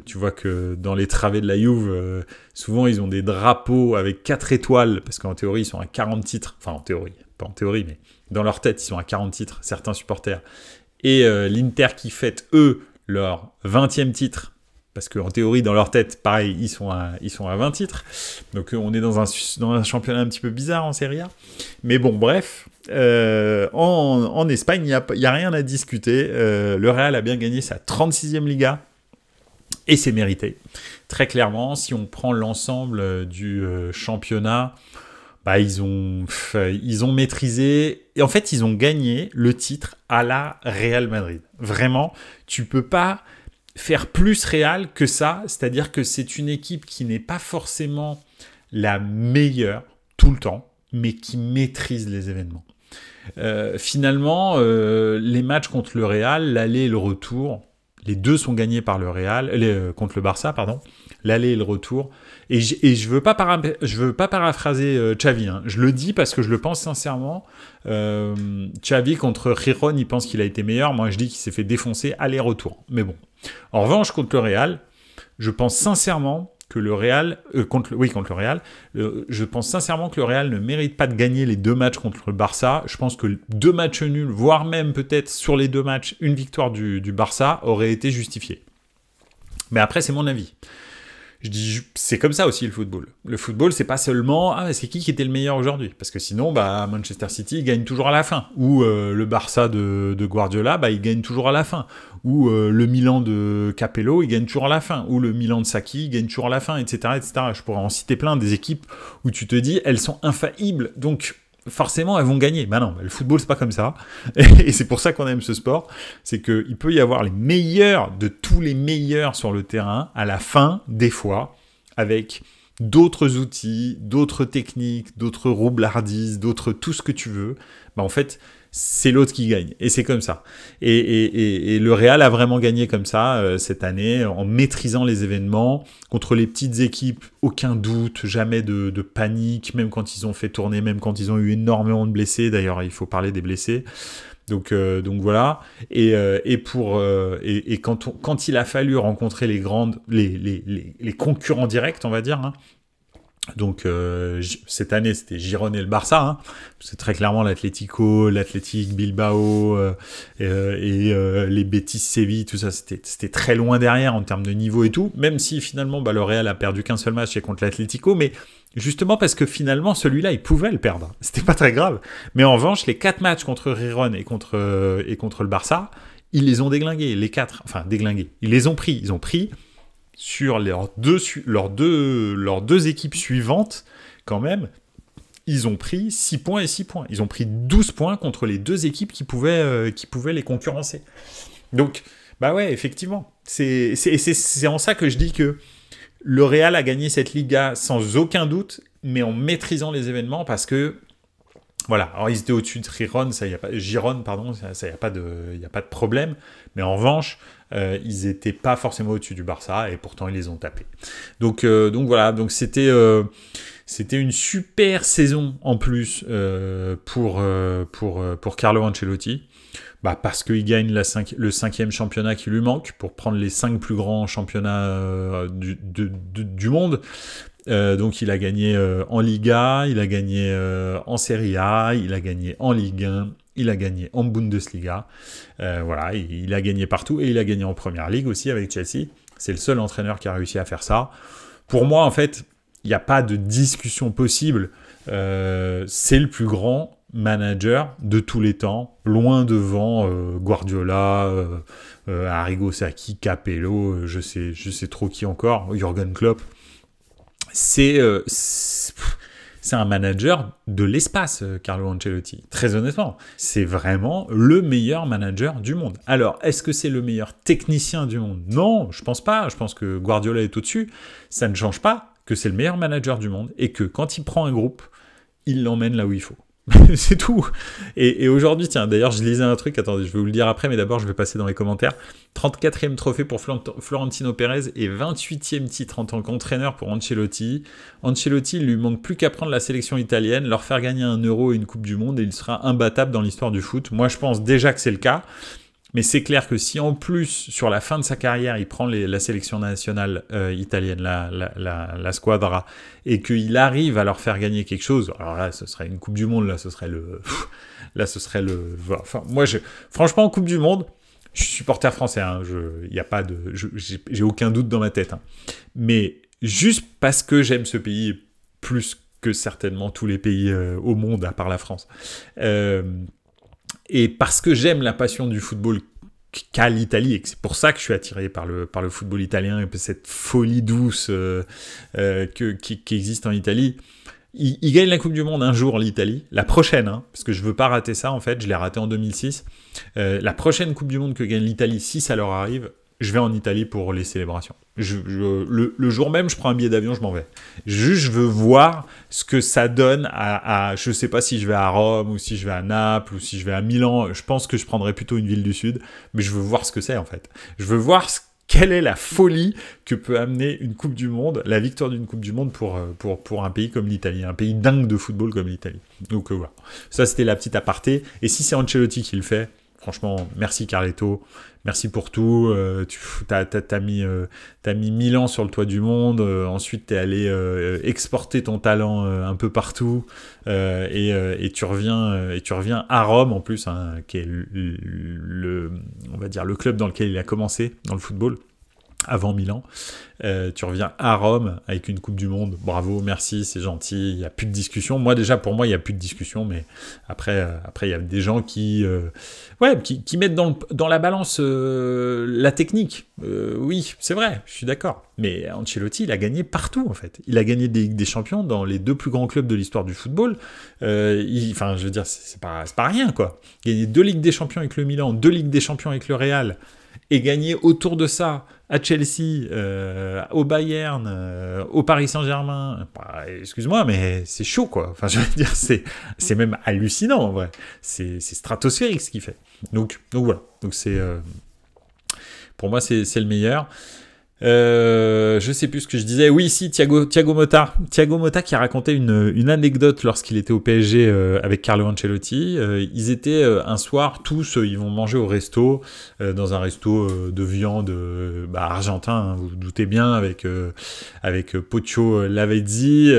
A: tu vois que dans les travées de la Juve, souvent ils ont des drapeaux avec 4 étoiles, parce qu'en théorie ils sont à 40 titres. Enfin en théorie, pas en théorie, mais dans leur tête ils sont à 40 titres, certains supporters. Et l'Inter qui fête eux leur 20e titre. Parce qu'en théorie, dans leur tête, pareil, ils sont à 20 titres. Donc on est dans un championnat un petit peu bizarre en Serie A. Mais bon, bref, en Espagne, il n'y a rien à discuter. Le Real a bien gagné sa 36e Liga. Et c'est mérité. Très clairement, si on prend l'ensemble du championnat, ils ont maîtrisé. Et en fait, ils ont gagné le titre à la Real Madrid. Vraiment, tu peux pas faire plus Real que ça, c'est-à-dire que c'est une équipe qui n'est pas forcément la meilleure tout le temps, mais qui maîtrise les événements. Finalement, les matchs contre le Real, l'aller et le retour, les deux sont gagnés par le Real, contre le Barça, pardon, l'aller et le retour. Et je veux pas paraphraser Xavi, hein. Je le dis parce que je le pense sincèrement. Xavi contre Giron, il pense qu'il a été meilleur. Moi, je dis qu'il s'est fait défoncer aller-retour. Mais bon. En revanche, contre le Real, je pense sincèrement que le Real, contre le Real, je pense sincèrement que le Real ne mérite pas de gagner les 2 matchs contre le Barça. Je pense que 2 matchs nuls, voire même peut-être sur les 2 matchs, une victoire du Barça aurait été justifiée. Mais après, c'est mon avis. Je dis, c'est comme ça aussi le football. Le football, c'est pas seulement c'est qui était le meilleur aujourd'hui, parce que sinon, Manchester City il gagne toujours à la fin, ou le Barça de Guardiola, il gagne toujours à la fin, ou le Milan de Capello, il gagne toujours à la fin, ou le Milan de Sacchi, il gagne toujours à la fin, etc., etc. Je pourrais en citer plein des équipes où tu te dis, elles sont infaillibles, donc forcément elles vont gagner. Non, le football c'est pas comme ça, et c'est pour ça qu'on aime ce sport, c'est qu'il peut y avoir les meilleurs de tous les meilleurs sur le terrain à la fin, des fois, avec d'autres outils, d'autres techniques, d'autres roublardises, d'autres tout ce que tu veux, en fait c'est l'autre qui gagne, et c'est comme ça. Et le Real a vraiment gagné comme ça cette année, en maîtrisant les événements, contre les petites équipes, aucun doute, jamais de panique, même quand ils ont fait tourner, même quand ils ont eu énormément de blessés, d'ailleurs il faut parler des blessés. Donc voilà, et quand il a fallu rencontrer les grandes, les concurrents directs, on va dire, donc cette année c'était Girone et le Barça, c'est très clairement l'Atlético, l'Athletic Bilbao et les Betis Séville, tout ça c'était très loin derrière en termes de niveau et tout, même si finalement le Real a perdu qu'un seul match contre l'Atlético, mais justement parce que finalement celui-là il pouvait le perdre, c'était pas très grave, mais en revanche les 4 matchs contre Girone et contre le Barça, ils les ont déglingués, les 4, enfin déglingués, ils les ont pris, sur leurs deux équipes suivantes, quand même, ils ont pris 6 points et 6 points. Ils ont pris 12 points contre les deux équipes qui pouvaient les concurrencer. Donc, ouais, effectivement. C'est en ça que je dis que le Real a gagné cette Liga sans aucun doute, mais en maîtrisant les événements, parce que voilà, alors ils étaient au-dessus de Girone, ça y a pas de problème, mais en revanche, ils n'étaient pas forcément au-dessus du Barça, et pourtant ils les ont tapés. Donc voilà, donc c'était une super saison en plus pour Carlo Ancelotti, parce qu'il gagne le 5e championnat qui lui manque pour prendre les 5 plus grands championnats du monde. Donc il a gagné en Liga, il a gagné en Serie A, il a gagné en Ligue 1, il a gagné en Bundesliga, voilà, il a gagné partout, et il a gagné en Première Ligue aussi avec Chelsea. C'est le seul entraîneur qui a réussi à faire ça. Pour moi, en fait, il n'y a pas de discussion possible. C'est le plus grand manager de tous les temps, loin devant Guardiola, Arrigo Sacchi, Capello, je sais trop qui encore, Jürgen Klopp. C'est un manager de l'espace, Carlo Ancelotti. Très honnêtement, c'est vraiment le meilleur manager du monde. Alors, est-ce que c'est le meilleur technicien du monde ? Non, je pense pas. Je pense que Guardiola est au-dessus. Ça ne change pas que c'est le meilleur manager du monde, et que quand il prend un groupe, il l'emmène là où il faut. C'est tout. Et aujourd'hui, tiens, d'ailleurs, je lisais un truc, attendez, je vais vous le dire après, mais d'abord, je vais passer dans les commentaires. 34e trophée pour Florentino Pérez et 28e titre en tant qu'entraîneur pour Ancelotti. Ancelotti, il lui manque plus qu'à prendre la sélection italienne, leur faire gagner un Euro et une Coupe du Monde, et il sera imbattable dans l'histoire du foot. Moi, je pense déjà que c'est le cas. Mais c'est clair que si en plus, sur la fin de sa carrière, il prend la sélection nationale italienne, la squadra, et qu'il arrive à leur faire gagner quelque chose, alors là, ce serait une Coupe du Monde, ce serait le... Enfin, moi, franchement, en Coupe du Monde, je suis supporter français, j'ai aucun doute dans ma tête. Mais juste parce que j'aime ce pays plus que certainement tous les pays au monde, à part la France. Et parce que j'aime la passion du football qu'a l'Italie, et que c'est pour ça que je suis attiré par le football italien, et cette folie douce qui existe en Italie. Il gagne la Coupe du Monde un jour, l'Italie, la prochaine, parce que je veux pas rater ça, en fait, je l'ai raté en 2006. La prochaine Coupe du Monde que gagne l'Italie, si ça leur arrive, je vais en Italie pour les célébrations. Le jour même, je prends un billet d'avion, je m'en vais. Juste, je veux voir ce que ça donne je sais pas si je vais à Rome, ou si je vais à Naples, ou si je vais à Milan. Je pense que je prendrais plutôt une ville du Sud, mais je veux voir ce que c'est, en fait. Je veux voir quelle est la folie que peut amener une Coupe du Monde, la victoire d'une Coupe du Monde pour un pays comme l'Italie, un pays dingue de football comme l'Italie. Donc voilà, ça c'était la petite aparté. Et si c'est Ancelotti qui le fait, franchement, merci Carletto, merci pour tout. T'as mis 1000 ans sur le toit du monde. Ensuite, t'es allé exporter ton talent un peu partout, et tu reviens à Rome en plus, qui est on va dire le club dans lequel il a commencé dans le football. avant Milan. Tu reviens à Rome avec une Coupe du Monde. Bravo, merci, c'est gentil. Il n'y a plus de discussion. Moi, déjà, pour moi, il n'y a plus de discussion. Mais après, il y a des gens qui mettent dans la balance la technique. Oui, c'est vrai, je suis d'accord. Mais Ancelotti, il a gagné partout, en fait. Il a gagné des champions dans les 2 plus grands clubs de l'histoire du football. Je veux dire, c'est pas rien, quoi. Il a gagné 2 Ligues des Champions avec le Milan, 2 Ligues des Champions avec le Real. Et gagner autour de ça, à Chelsea, au Bayern, au Paris Saint-Germain, excuse-moi, mais c'est chaud, quoi. Enfin, je veux dire, c'est même hallucinant, en vrai. C'est stratosphérique, ce qu'il fait. Donc voilà. Donc pour moi, c'est le meilleur. Je sais plus ce que je disais. Oui, si, Thiago Motta. Thiago Motta qui a raconté une anecdote lorsqu'il était au PSG avec Carlo Ancelotti. Ils étaient un soir, tous, ils vont manger au resto, dans un resto de viande argentin, hein, vous vous doutez bien, avec Pocho Lavezzi.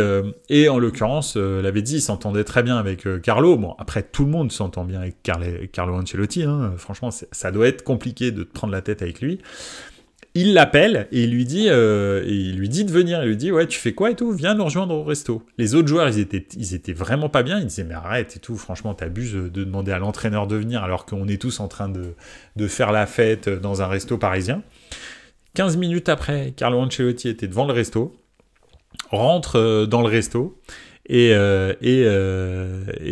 A: Et en l'occurrence, Lavezzi s'entendait très bien avec Carlo. Bon, après, tout le monde s'entend bien avec Carlo Ancelotti. Hein. Franchement, ça doit être compliqué de te prendre la tête avec lui. Il l'appelle et il lui dit de venir. Il lui dit ouais, tu fais quoi et tout, viens nous rejoindre au resto. Les autres joueurs, ils étaient vraiment pas bien. Ils disaient mais arrête et tout, franchement t'abuses de demander à l'entraîneur de venir alors qu'on est tous en train de faire la fête dans un resto parisien. 15 minutes après, Carlo Ancelotti était devant le resto, rentre dans le resto et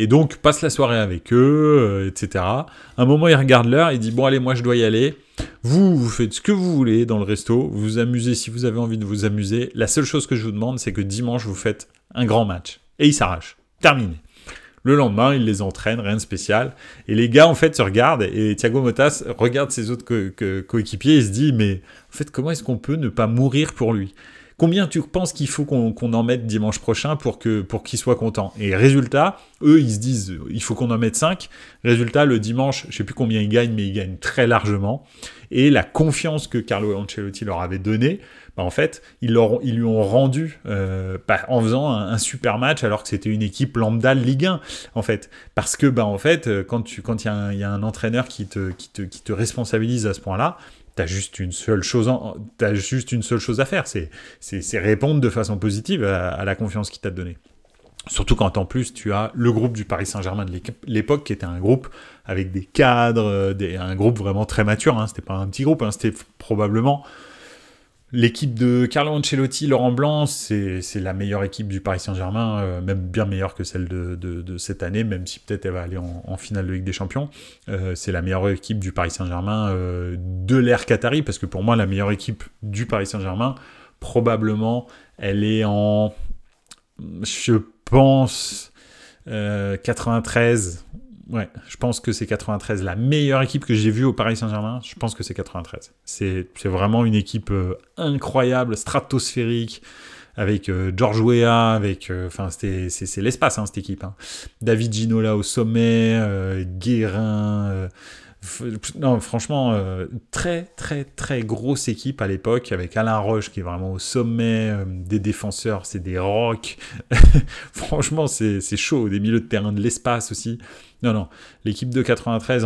A: donc passe la soirée avec eux, etc. Un moment, il regarde l'heure, il dit bon allez, moi je dois y aller. Vous faites ce que vous voulez dans le resto, vous vous amusez si vous avez envie de vous amuser. La seule chose que je vous demande, c'est que dimanche, vous faites un grand match. Et il s'arrache. Terminé. Le lendemain, il les entraîne, rien de spécial. Et les gars, en fait, se regardent. Et Thiago Motta regarde ses autres coéquipiers et se dit, mais en fait, comment est-ce qu'on peut ne pas mourir pour lui ? Combien tu penses qu'il faut qu'on en mette dimanche prochain pour qu'il soit content ? Et résultat, eux, ils se disent, il faut qu'on en mette 5. Résultat, le dimanche, je sais plus combien ils gagnent, mais ils gagnent très largement. Et la confiance que Carlo Ancelotti leur avait donnée, en fait, ils lui ont rendu en faisant un super match alors que c'était une équipe lambda de Ligue 1, en fait. Parce que, en fait, quand il y a un entraîneur qui te responsabilise à ce point-là, t'as juste une seule chose à faire, c'est répondre de façon positive à la confiance qu'il t'a donnée. Surtout quand en plus tu as le groupe du Paris Saint-Germain de l'époque qui était un groupe avec des cadres, un groupe vraiment très mature, hein, c'était pas un petit groupe, hein, c'était probablement l'équipe de Carlo Ancelotti, Laurent Blanc, c'est la meilleure équipe du Paris Saint-Germain, même bien meilleure que celle de cette année, même si peut-être elle va aller en finale de Ligue des Champions. C'est la meilleure équipe du Paris Saint-Germain de l'ère Qatari, parce que pour moi, la meilleure équipe du Paris Saint-Germain, probablement, elle est en, je pense, 93. Ouais, je pense que c'est 93. La meilleure équipe que j'ai vue au Paris Saint-Germain, je pense que c'est 93. C'est vraiment une équipe incroyable, stratosphérique, avec George Weah, c'est l'espace, hein, cette équipe. Hein. David Ginola au sommet, Guérin... non, franchement, très, très, très grosse équipe à l'époque, avec Alain Roche qui est vraiment au sommet, des défenseurs, c'est des rocs. Franchement, c'est chaud, des milieux de terrain de l'espace aussi. Non, l'équipe de 93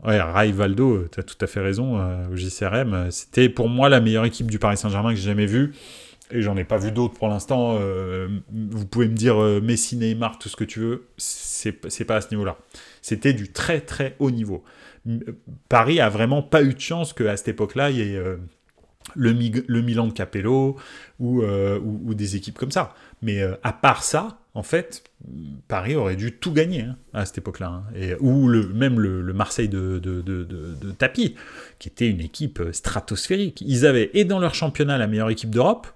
A: Rai Valdo, tu as tout à fait raison, au JCRM, c'était pour moi la meilleure équipe du Paris Saint-Germain que j'ai jamais vue. Et j'en ai pas vu d'autres pour l'instant. Vous pouvez me dire Messi, Neymar, tout ce que tu veux, c'est pas à ce niveau-là. C'était du très très haut niveau. Paris a vraiment pas eu de chance qu'à cette époque-là, il y ait le Milan de Capello ou des équipes comme ça. Mais à part ça, en fait, Paris aurait dû tout gagner à cette époque-là. Hein. Ou même le Marseille de Tapie, qui était une équipe stratosphérique. Ils avaient, et dans leur championnat, la meilleure équipe d'Europe,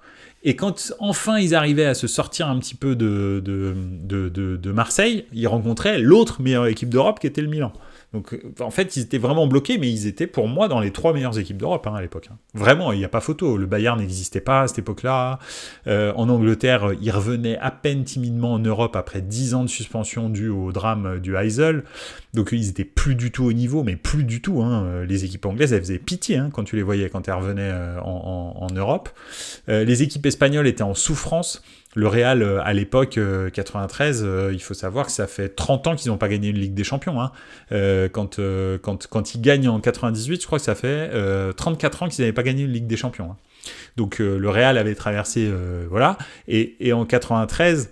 A: et quand enfin ils arrivaient à se sortir un petit peu de Marseille, ils rencontraient l'autre meilleure équipe d'Europe, qui était le Milan. Donc, en fait, ils étaient vraiment bloqués, mais ils étaient, pour moi, dans les 3 meilleures équipes d'Europe à l'époque. Hein. Vraiment, il n'y a pas photo. Le Bayern n'existait pas à cette époque-là. En Angleterre, ils revenaient à peine timidement en Europe après 10 ans de suspension due au drame du Heysel. Donc, ils étaient plus du tout au niveau, mais plus du tout. Hein. Les équipes anglaises, elles faisaient pitié quand tu les voyais, quand elles revenaient en Europe. Les équipes espagnoles étaient en souffrance. Le Real, à l'époque, 93, il faut savoir que ça fait 30 ans qu'ils n'ont pas gagné une Ligue des Champions. Hein. Quand ils gagnent en 98, je crois que ça fait 34 ans qu'ils n'avaient pas gagné une Ligue des Champions. Hein. Donc le Real avait traversé, voilà. Et en 93,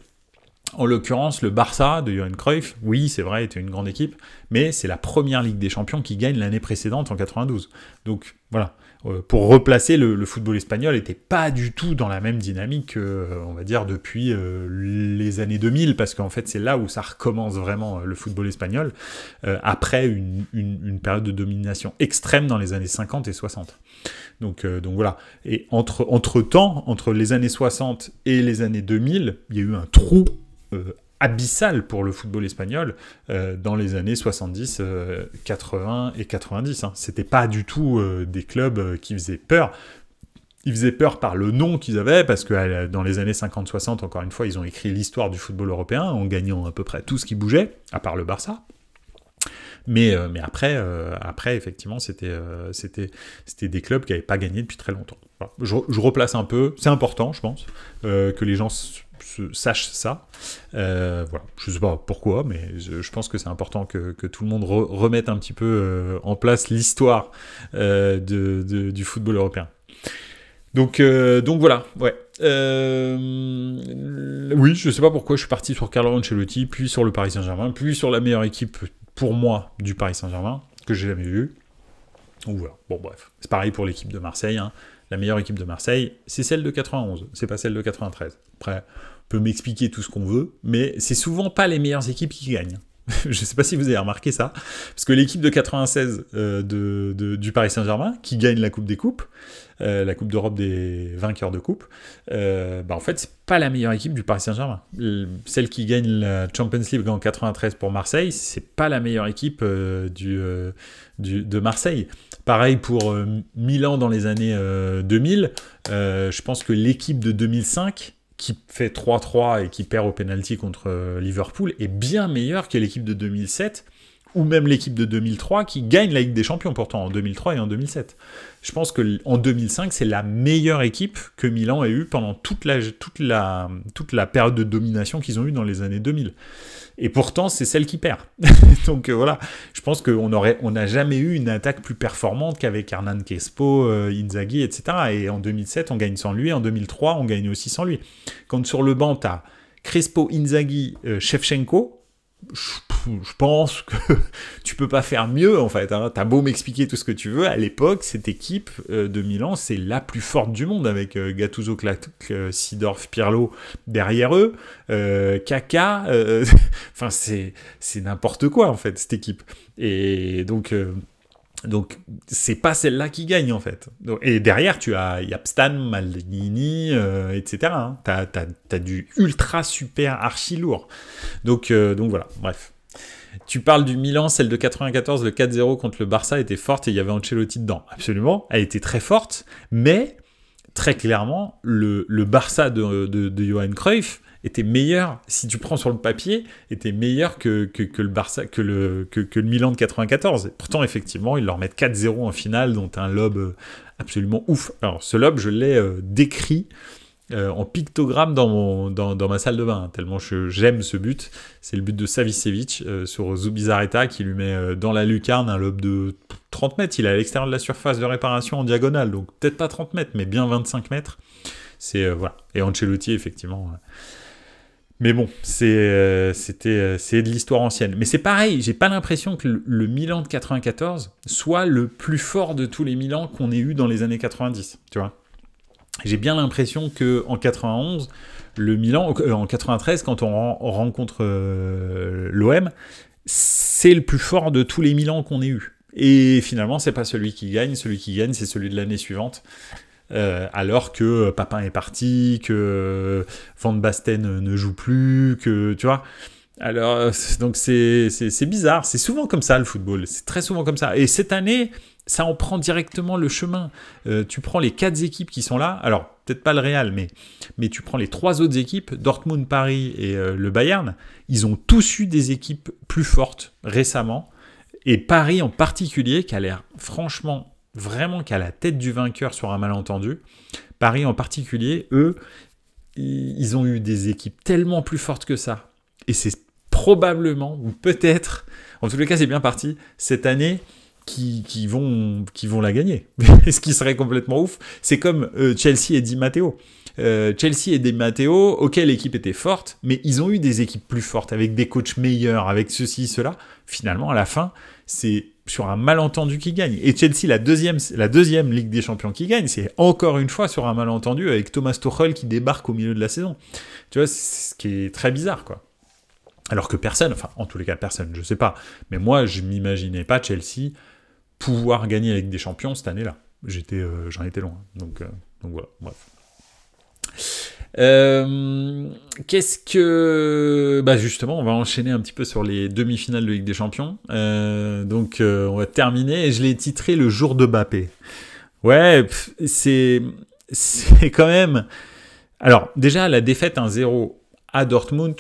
A: en l'occurrence, le Barça de Johan Cruyff, oui, c'est vrai, était une grande équipe, mais c'est la première Ligue des Champions qui gagne l'année précédente, en 92. Donc voilà. Pour replacer, le football espagnol n'était pas du tout dans la même dynamique, on va dire, depuis les années 2000, parce qu'en fait, c'est là où ça recommence vraiment le football espagnol, après une période de domination extrême dans les années 50 et 60. Donc voilà. Et entre-temps, entre les années 60 et les années 2000, il y a eu un trou abyssal pour le football espagnol dans les années 70, 80 et 90. Hein. C'était pas du tout des clubs qui faisaient peur. Ils faisaient peur par le nom qu'ils avaient, parce que dans les années 50-60, encore une fois, ils ont écrit l'histoire du football européen en gagnant à peu près tout ce qui bougeait, à part le Barça. Mais après, effectivement, c'était des clubs qui n'avaient pas gagné depuis très longtemps. Voilà. Je replace un peu, c'est important, je pense, que les gens sachent ça. Voilà. Je ne sais pas pourquoi, mais je pense que c'est important que tout le monde remette un petit peu en place l'histoire du football européen. Donc voilà, ouais. Oui, je ne sais pas pourquoi je suis parti sur Carlo Ancelotti, puis sur le Paris Saint-Germain, puis sur la meilleure équipe pour moi du Paris Saint-Germain, que j'ai jamais vue. Donc voilà, bon bref. C'est pareil pour l'équipe de Marseille, hein. La meilleure équipe de Marseille, c'est celle de 91, c'est pas celle de 93. Après, on peut m'expliquer tout ce qu'on veut, mais c'est souvent pas les meilleures équipes qui gagnent. Je sais pas si vous avez remarqué ça, parce que l'équipe de 96 du Paris Saint-Germain, qui gagne la Coupe des Coupes, la Coupe d'Europe des vainqueurs de Coupe, en fait, c'est pas la meilleure équipe du Paris Saint-Germain. Celle qui gagne la Champions League en 93 pour Marseille, c'est pas la meilleure équipe de Marseille. Pareil pour Milan dans les années 2000. Je pense que l'équipe de 2005, qui fait 3-3 et qui perd au penalty contre Liverpool, est bien meilleure que l'équipe de 2007, ou même l'équipe de 2003, qui gagne la Ligue des Champions pourtant en 2003 et en 2007. Je pense qu'en 2005, c'est la meilleure équipe que Milan ait eue pendant toute la période de domination qu'ils ont eue dans les années 2000. Et pourtant, c'est celle qui perd. Donc voilà, je pense qu'on n'a jamais eu une attaque plus performante qu'avec Hernan Crespo, Inzaghi, etc. Et en 2007, on gagne sans lui. En 2003, on gagne aussi sans lui. Quand sur le banc, tu as Crespo, Inzaghi, Shevchenko, je pense que tu peux pas faire mieux en fait. Hein. T'as beau m'expliquer tout ce que tu veux, à l'époque, cette équipe de Milan, c'est la plus forte du monde avec Gattuso, Seedorf, Pirlo derrière eux, Kaka. Enfin, c'est n'importe quoi en fait cette équipe. Et donc c'est pas celle-là qui gagne en fait. Et derrière, il y a Stan, Maldini, etc. Hein. T'as du ultra super archi lourd. Donc voilà, bref. Tu parles du Milan, celle de 94, le 4-0 contre le Barça était forte et il y avait Ancelotti dedans. Absolument, elle était très forte, mais très clairement, le Barça de Johan Cruyff était meilleur, si tu prends sur le papier, était meilleur que le Barça, que le Milan de 94. Et pourtant, effectivement, ils leur mettent 4-0 en finale, dont un lob absolument ouf. Alors, ce lob, je l'ai décrit en pictogramme dans ma salle de bain, tellement j'aime ce but. C'est le but de Savicevic sur Zubizarreta, qui lui met dans la lucarne un lob de 30 mètres. Il est à l'extérieur de la surface de réparation en diagonale, donc peut-être pas 30 mètres, mais bien 25 mètres. C'est voilà. Et Ancelotti, effectivement... Mais bon, c'est de l'histoire ancienne. Mais c'est pareil, j'ai pas l'impression que le Milan de 94 soit le plus fort de tous les Milans qu'on ait eu dans les années 90, tu vois. J'ai bien l'impression qu'en 91, le Milan, en 93, quand on rencontre l'OM, c'est le plus fort de tous les Milans qu'on ait eu. Et finalement, c'est pas celui qui gagne, c'est celui de l'année suivante. Alors que Papin est parti, que Van Basten ne joue plus, que tu vois. Alors donc c'est bizarre, c'est souvent comme ça le football, c'est très souvent comme ça. Et cette année, ça en prend directement le chemin. Tu prends les 4 équipes qui sont là, alors peut-être pas le Real, mais tu prends les 3 autres équipes, Dortmund, Paris et le Bayern, ils ont tous eu des équipes plus fortes récemment. Et Paris en particulier, qui a l'air franchement vraiment qu'à la tête du vainqueur sur un malentendu. Paris en particulier, eux, ils ont eu des équipes tellement plus fortes que ça. Et c'est probablement, ou peut-être, en tous les cas c'est bien parti, cette année qui vont la gagner. Ce qui serait complètement ouf. C'est comme Chelsea et Di Matteo. Chelsea et Di Matteo, ok, l'équipe était forte, mais ils ont eu des équipes plus fortes, avec des coachs meilleurs, avec ceci, cela. Finalement, à la fin, c'est sur un malentendu qui gagne. Et Chelsea, la deuxième Ligue des Champions qui gagne, c'est encore une fois sur un malentendu avec Thomas Tuchel qui débarque au milieu de la saison. Tu vois, c'est ce qui est très bizarre, quoi. Alors que personne, enfin, en tous les cas, personne, je sais pas, mais moi, je m'imaginais pas Chelsea pouvoir gagner avec des champions cette année-là. J'en étais loin. Donc voilà, bref. Qu'est-ce que... Bah justement, on va enchaîner un petit peu sur les demi-finales de Ligue des Champions. On va terminer, et je l'ai titré le jour de Mbappé. Ouais, c'est quand même... Alors, déjà, la défaite 1-0 à Dortmund,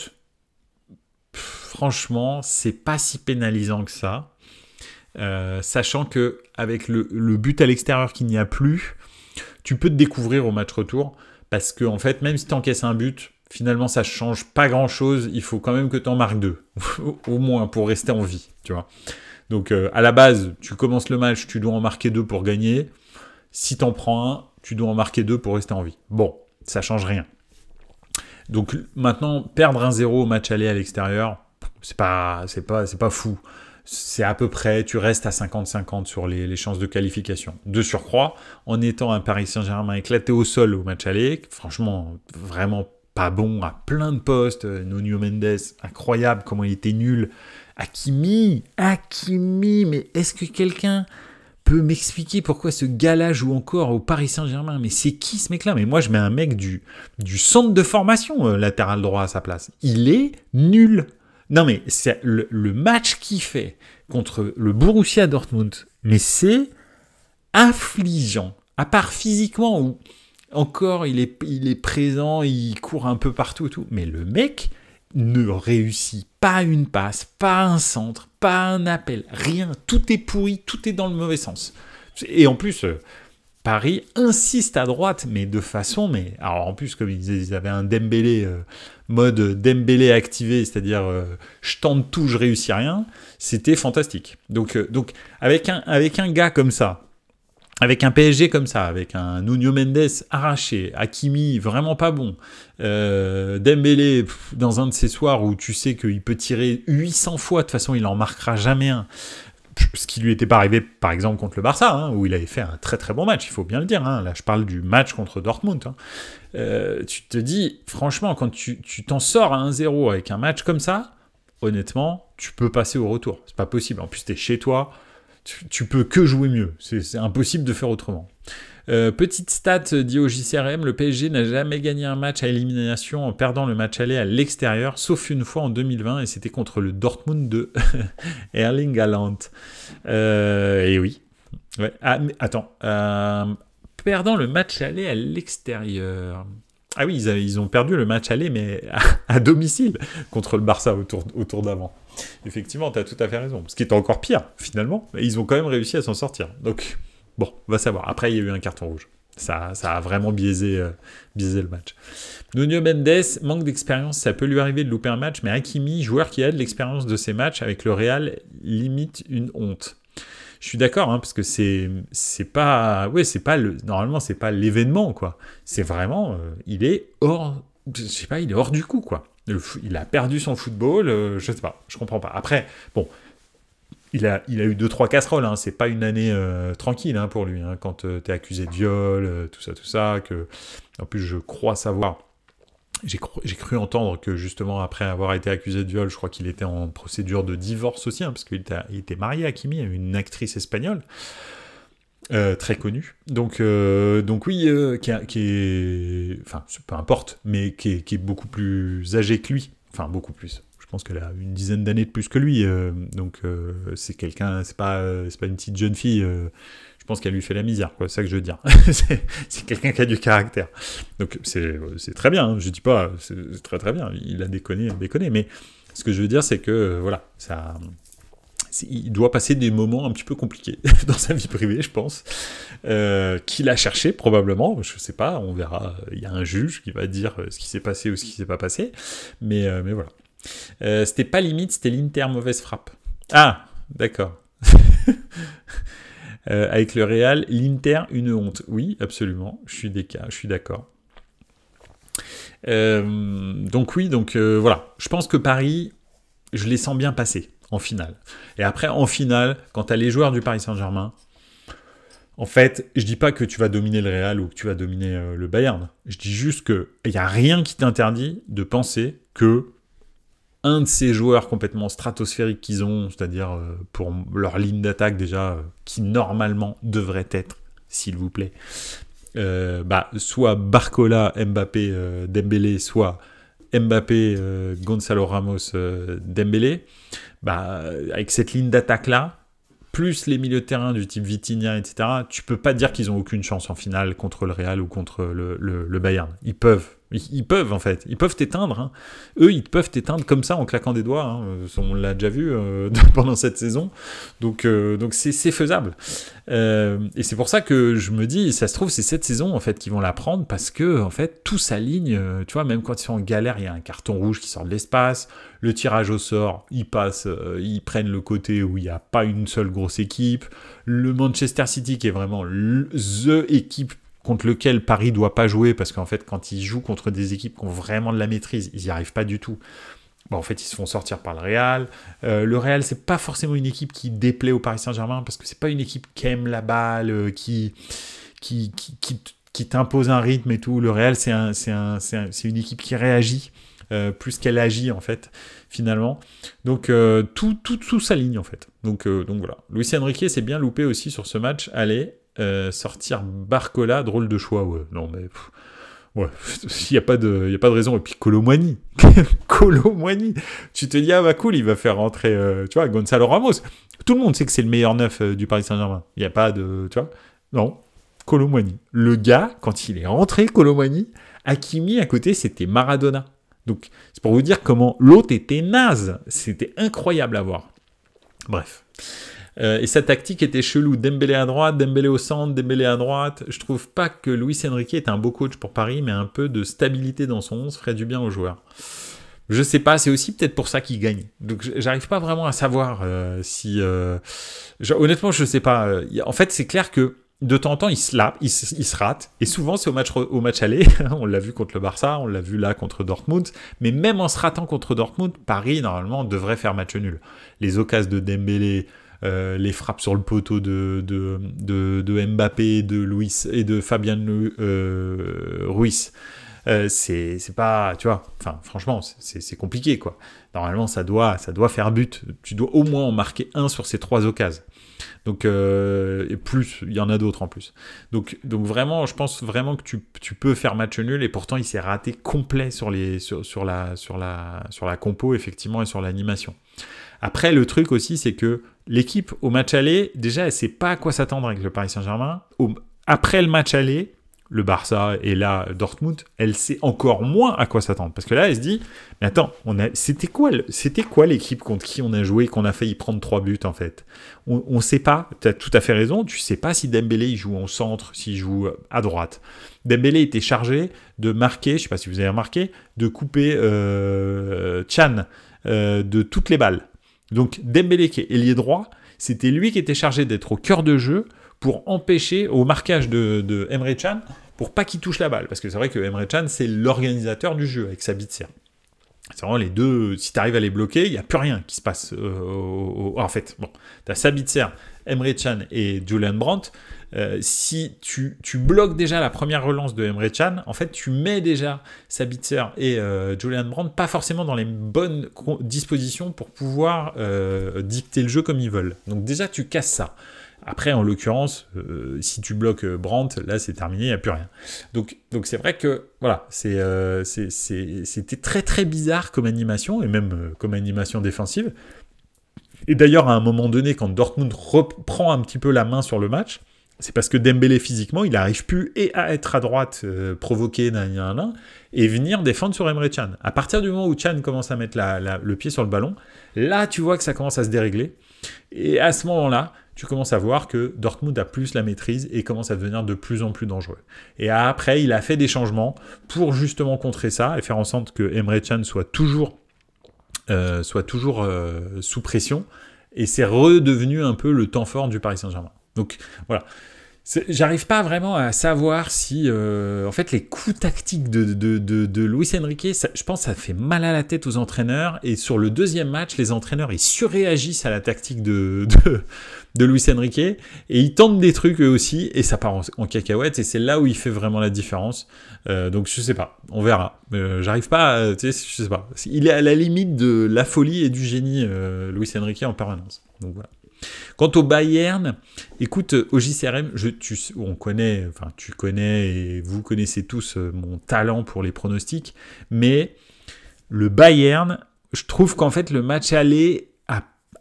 A: franchement, c'est pas si pénalisant que ça. Sachant que avec le but à l'extérieur qu'il n'y a plus, tu peux te découvrir au match retour, parce que en fait, même si tu encaisses un but, finalement ça change pas grand chose. Il faut quand même que tu en marques 2 au moins pour rester en vie, tu vois. Donc à la base, tu commences le match, tu dois en marquer 2 pour gagner. Si t'en prends un, tu dois en marquer 2 pour rester en vie. Bon, ça change rien. Donc maintenant, perdre 1-0 au match aller à l'extérieur, c'est pas fou. C'est à peu près, tu restes à 50-50 sur les chances de qualification. De surcroît, en étant un Paris Saint-Germain éclaté au sol au match aller, franchement, vraiment pas bon à plein de postes. Nuno Mendes, incroyable comment il était nul. Hakimi, mais est-ce que quelqu'un peut m'expliquer pourquoi ce gars-là joue encore au Paris Saint-Germain? Mais c'est qui ce mec-là? Mais moi, je mets un mec du centre de formation latéral droit à sa place. Il est nul. Non mais c'est le match qu'il fait contre le Borussia Dortmund, mais c'est affligeant. À part physiquement où encore il est présent, il court un peu partout et tout, mais le mec ne réussit pas une passe, pas un centre, pas un appel, rien. Tout est pourri, tout est dans le mauvais sens. Et en plus, Paris insiste à droite, mais de façon... Alors en plus, comme ils avaient un Dembélé, mode Dembélé activé, c'est-à-dire je tente tout, je réussis rien, c'était fantastique. Donc avec un gars comme ça, avec un PSG comme ça, avec un Nuno Mendes arraché, Hakimi vraiment pas bon, Dembélé dans un de ces soirs où tu sais qu'il peut tirer 800 fois, de toute façon il n'en marquera jamais un. Ce qui lui était pas arrivé, par exemple, contre le Barça, hein, où il avait fait un très très bon match, il faut bien le dire. Hein. Là, je parle du match contre Dortmund. Hein. Tu te dis, franchement, quand tu t'en sors à 1-0 avec un match comme ça, honnêtement, tu peux passer au retour. C'est pas possible. En plus, t'es chez toi, tu peux que jouer mieux. C'est impossible de faire autrement. Petite stat dit au JCRM, le PSG n'a jamais gagné un match à élimination en perdant le match aller à l'extérieur, sauf une fois en 2020, et c'était contre le Dortmund de Erling Haaland. Et oui. Ouais. Ah, mais attends. Perdant le match aller à l'extérieur. Ah oui, ils ont perdu le match aller, mais à domicile, contre le Barça au tour d'avant. Effectivement, tu as tout à fait raison. Ce qui est encore pire, finalement, mais ils ont quand même réussi à s'en sortir. Donc... Bon, on va savoir. Après, il y a eu un carton rouge. Ça a vraiment biaisé le match. Nuno Mendes, manque d'expérience, ça peut lui arriver de louper un match, mais Hakimi, joueur qui a de l'expérience de ces matchs avec le Real, limite une honte. Je suis d'accord, hein, parce que normalement, c'est pas l'événement, quoi. C'est vraiment, il est hors du coup, quoi. Il a perdu son football, je sais pas, je comprends pas. Après, bon. Il a eu 2-3 casseroles, hein. C'est pas une année tranquille hein, pour lui, hein, quand t'es accusé de viol, tout ça, que... En plus, je crois savoir, j'ai cru entendre que justement, après avoir été accusé de viol, je crois qu'il était en procédure de divorce aussi, hein, parce qu'il était marié à Hakimi, à une actrice espagnole, très connue. Donc oui, qui est... Enfin, peu importe, mais qui est beaucoup plus âgé que lui. Enfin, beaucoup plus. Je pense qu'elle a une dizaine d'années de plus que lui, donc c'est quelqu'un, c'est pas une petite jeune fille, je pense qu'elle lui fait la misère, quoi, c'est ça que je veux dire. c'est quelqu'un qui a du caractère. Donc c'est très bien, hein, je dis pas, c'est très très bien, il a déconné, mais ce que je veux dire, c'est que voilà, ça, il doit passer des moments un petit peu compliqués dans sa vie privée, je pense, qu'il a cherché probablement, je sais pas, on verra, il y a un juge qui va dire ce qui s'est passé ou ce qui s'est pas passé, mais voilà. C'était pas limite, c'était l'Inter mauvaise frappe. Ah, d'accord. Avec le Real, l'Inter, une honte. Oui, absolument, je suis d'accord. Donc voilà, je pense que Paris, je les sens bien passer en finale. Et après, en finale, quand tu as les joueurs du Paris Saint-Germain, en fait, je dis pas que tu vas dominer le Real ou que tu vas dominer le Bayern. Je dis juste qu'il n'y a rien qui t'interdit de penser que un de ces joueurs complètement stratosphériques qu'ils ont, c'est-à-dire pour leur ligne d'attaque déjà, qui normalement devrait être, s'il vous plaît, soit Barcola, Mbappé, Dembélé, soit Mbappé, Gonzalo Ramos, Dembélé, avec cette ligne d'attaque-là, plus les milieux de terrain du type Vitinha, etc., tu peux pas dire qu'ils ont aucune chance en finale contre le Real ou contre le Bayern. Ils peuvent en fait, ils peuvent t'éteindre. Hein. Eux, ils peuvent t'éteindre comme ça en claquant des doigts. Hein. On l'a déjà vu pendant cette saison. Donc c'est faisable. Et c'est pour ça que je me dis, ça se trouve, c'est cette saison en fait qu'ils vont la prendre parce que en fait tout s'aligne. Tu vois, même quand ils sont en galère, il y a un carton rouge qui sort de l'espace. Le tirage au sort, ils passent, ils prennent le côté où il n'y a pas une seule grosse équipe. Le Manchester City qui est vraiment the équipe contre lequel Paris doit pas jouer, parce qu'en fait, quand ils jouent contre des équipes qui ont vraiment de la maîtrise, ils n'y arrivent pas du tout. En fait, ils se font sortir par le Real. Le Real, c'est pas forcément une équipe qui déplaît au Paris Saint-Germain, parce que c'est pas une équipe qui aime la balle, qui t'impose un rythme et tout. Le Real, c'est une équipe qui réagit plus qu'elle agit, en fait, finalement. Donc, tout s'aligne, en fait. Donc voilà. Luis Enrique s'est bien loupé aussi sur ce match. Allez, sortir Barcola, drôle de choix, ouais. Non, mais... ouais, il n'y a pas de raison. Et puis Kolo Muani, tu te dis, ah bah cool, il va faire rentrer, tu vois, Gonzalo Ramos. Tout le monde sait que c'est le meilleur neuf du Paris Saint-Germain. Il n'y a pas de, tu vois, non, Kolo Muani. Le gars, quand il est rentré, Kolo Muani, Hakimi à côté, c'était Maradona. Donc, c'est pour vous dire comment l'autre était naze. C'était incroyable à voir. Bref. Et sa tactique était chelou. Dembélé à droite, Dembélé au centre, Dembélé à droite. Je trouve pas que Luis Enrique est un beau coach pour Paris, mais un peu de stabilité dans son 11 ferait du bien aux joueurs. Je sais pas, c'est aussi peut-être pour ça qu'il gagne. Donc j'arrive pas vraiment à savoir si... honnêtement, je sais pas. En fait, c'est clair que de temps en temps, il se rate. Et souvent, c'est au match aller. On l'a vu contre le Barça, on l'a vu là contre Dortmund. Mais même en se ratant contre Dortmund, Paris, normalement, devrait faire match nul. Les occasions de Dembélé... les frappes sur le poteau de Mbappé, de Luis et de Fabien Ruiz, c'est pas, tu vois, enfin franchement c'est compliqué quoi. Normalement ça doit faire but. Tu dois au moins en marquer un sur ces 3 occasions. Donc et plus, il y en a d'autres en plus. Donc vraiment, je pense vraiment que tu peux faire match nul et pourtant il s'est raté complet sur la compo effectivement et sur l'animation. Après, le truc aussi, c'est que l'équipe, au match aller, déjà, elle ne sait pas à quoi s'attendre avec le Paris Saint-Germain. Après le match aller, le Barça et là, Dortmund, elle sait encore moins à quoi s'attendre. Parce que là, elle se dit, mais attends, c'était quoi l'équipe contre qui on a joué, qu'on a failli prendre 3 buts, en fait? On ne sait pas, tu as tout à fait raison, tu ne sais pas si Dembélé, il joue en centre, s'il joue à droite. Dembélé était chargé de marquer, je ne sais pas si vous avez remarqué, de couper Can de toutes les balles. Donc Dembélé qui est ailier droit, c'était lui qui était chargé d'être au cœur de jeu pour empêcher au marquage de Emre Can pour pas qu'il touche la balle. Parce que c'est vrai que Emre Can, c'est l'organisateur du jeu avec Sabitzer. C'est vraiment les deux, si tu arrives à les bloquer, il n'y a plus rien qui se passe. En fait, bon, tu as Sabitzer, Emre Can et Julian Brandt. Si tu bloques déjà la première relance de Emre Can, en fait, tu mets déjà Sabitzer et Julian Brandt pas forcément dans les bonnes dispositions pour pouvoir dicter le jeu comme ils veulent. Donc déjà, tu casses ça. Après, en l'occurrence, si tu bloques Brandt, là, c'est terminé, il n'y a plus rien. Donc c'est vrai que, voilà, c'était très, très bizarre comme animation, et même comme animation défensive. Et d'ailleurs, à un moment donné, quand Dortmund reprend un petit peu la main sur le match, c'est parce que Dembélé, physiquement, il n'arrive plus et à être à droite, provoquer, et venir défendre sur Emre Can. À partir du moment où Can commence à mettre le pied sur le ballon, là, tu vois que ça commence à se dérégler. Et à ce moment-là, tu commences à voir que Dortmund a plus la maîtrise et commence à devenir de plus en plus dangereux. Et après, il a fait des changements pour justement contrer ça et faire en sorte que Emre Can soit toujours sous pression. Et c'est redevenu un peu le temps fort du Paris Saint-Germain. Donc voilà. J'arrive pas vraiment à savoir si, en fait, les coups tactiques de Luis Enrique, je pense que ça fait mal à la tête aux entraîneurs. Et sur le deuxième match, les entraîneurs, ils surréagissent à la tactique de Luis Enrique. Et ils tentent des trucs eux aussi. Et ça part en cacahuète. Et c'est là où il fait vraiment la différence. Donc je sais pas. On verra. J'arrive pas tu sais, je sais pas. Il est à la limite de la folie et du génie, Luis Enrique, en permanence. Donc voilà. Quant au Bayern, écoute, au JCRM, tu connais et vous connaissez tous mon talent pour les pronostics, mais le Bayern, je trouve qu'en fait le match aller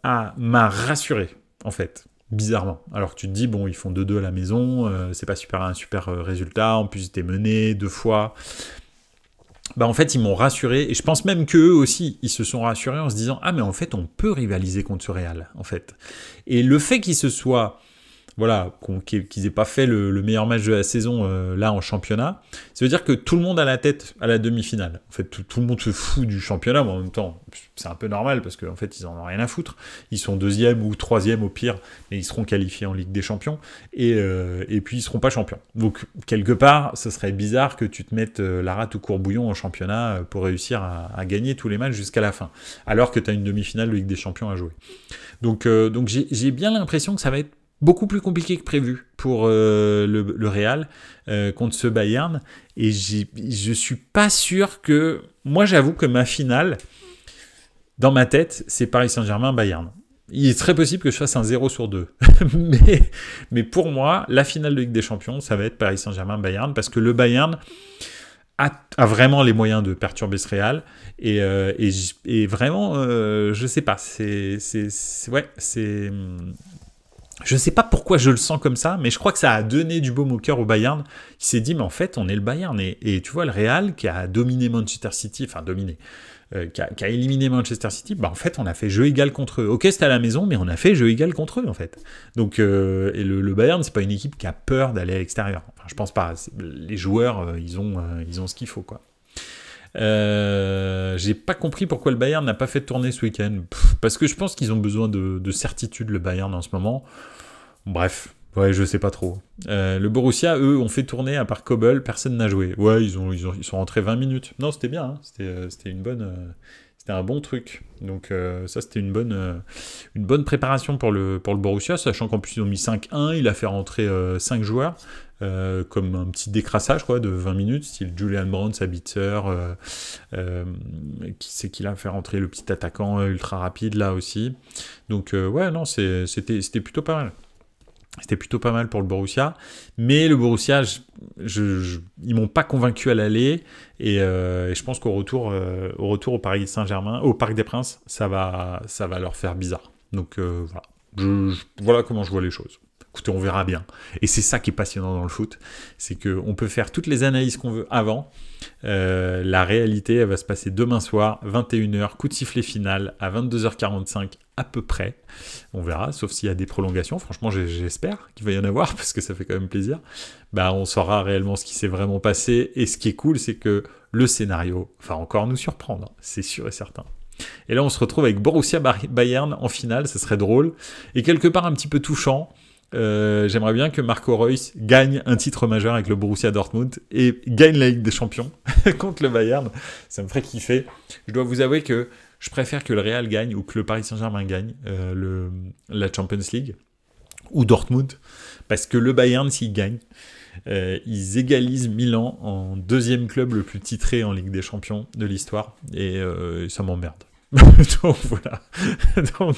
A: m'a rassuré, en fait, bizarrement. Alors que tu te dis, bon, ils font 2-2 à la maison, c'est pas un super résultat, en plus ils étaient menés 2 fois. Bah en fait, ils m'ont rassuré, et je pense même qu'eux aussi, ils se sont rassurés en se disant « Ah, mais en fait, on peut rivaliser contre ce Real, en fait. » Et le fait qu'ils se soient, voilà, qu'ils aient pas fait le meilleur match de la saison, là, en championnat, ça veut dire que tout le monde a la tête à la demi-finale. En fait, tout le monde se fout du championnat, mais en même temps, c'est un peu normal, parce qu'en fait, ils en ont rien à foutre. Ils sont 2e ou 3e au pire, mais ils seront qualifiés en Ligue des Champions, et puis ils seront pas champions. Donc, quelque part, ce serait bizarre que tu te mettes la rate au courbouillon en championnat pour réussir à gagner tous les matchs jusqu'à la fin, alors que tu as une demi-finale de Ligue des Champions à jouer. Donc j'ai bien l'impression que ça va être beaucoup plus compliqué que prévu pour le Real contre ce Bayern, et je suis pas sûr que... Moi, j'avoue que ma finale, dans ma tête, c'est Paris Saint-Germain-Bayern. Il est très possible que je fasse un 0/2. mais pour moi, la finale de Ligue des Champions, ça va être Paris Saint-Germain-Bayern, parce que le Bayern a vraiment les moyens de perturber ce Real, et vraiment, je sais pas, je sais pas pourquoi je le sens comme ça, mais je crois que ça a donné du baume au cœur au Bayern. Il s'est dit, mais en fait, on est le Bayern. Et tu vois, le Real, qui a dominé Manchester City, qui a éliminé Manchester City, bah en fait, on a fait jeu égal contre eux. Ok, c'était à la maison, mais on a fait jeu égal contre eux, en fait. Donc, et le Bayern, c'est pas une équipe qui a peur d'aller à l'extérieur. Enfin, je pense pas. Les joueurs, ils ont ce qu'il faut, quoi. J'ai pas compris pourquoi le Bayern n'a pas fait tourner ce week-end. Parce que je pense qu'ils ont besoin de certitude, le Bayern, en ce moment. Bref, ouais, je sais pas trop. Le Borussia, eux, ont fait tourner, à part Kobel, personne n'a joué. Ouais, ils sont rentrés 20 minutes. Non, c'était bien, hein. C'était une bonne... C'était un bon truc. Donc ça, c'était une bonne préparation pour le Borussia, sachant qu'en plus, ils ont mis 5-1. Il a fait rentrer 5 joueurs. Comme un petit décrassage, quoi, de 20 minutes, style Julian Brandt, Sabitzer, qui l'a fait rentrer le petit attaquant ultra rapide là aussi. Donc ouais, non, c'était plutôt pas mal. C'était plutôt pas mal pour le Borussia, mais le Borussia, ils m'ont pas convaincu à l'aller, et je pense qu'au retour au Paris Saint-Germain, au Parc des Princes, ça va leur faire bizarre. Donc voilà, voilà comment je vois les choses. Écoutez, on verra bien. Et c'est ça qui est passionnant dans le foot, c'est qu'on peut faire toutes les analyses qu'on veut avant. La réalité, elle va se passer demain soir, 21h, coup de sifflet final, à 22h45 à peu près. On verra, sauf s'il y a des prolongations. Franchement, j'espère qu'il va y en avoir, parce que ça fait quand même plaisir. Bah, on saura réellement ce qui s'est vraiment passé. Et ce qui est cool, c'est que le scénario va encore nous surprendre, c'est sûr et certain. Et là, on se retrouve avec Borussia Bayern en finale, ça serait drôle. Et quelque part un petit peu touchant. J'aimerais bien que Marco Reus gagne un titre majeur avec le Borussia Dortmund et gagne la Ligue des Champions contre le Bayern. Ça me ferait kiffer. Je dois vous avouer que je préfère que le Real gagne ou que le Paris Saint-Germain gagne la Champions League ou Dortmund, parce que le Bayern, s'il gagne, ils égalisent Milan en deuxième club le plus titré en Ligue des Champions de l'histoire, et ça m'emmerde. Donc voilà. Donc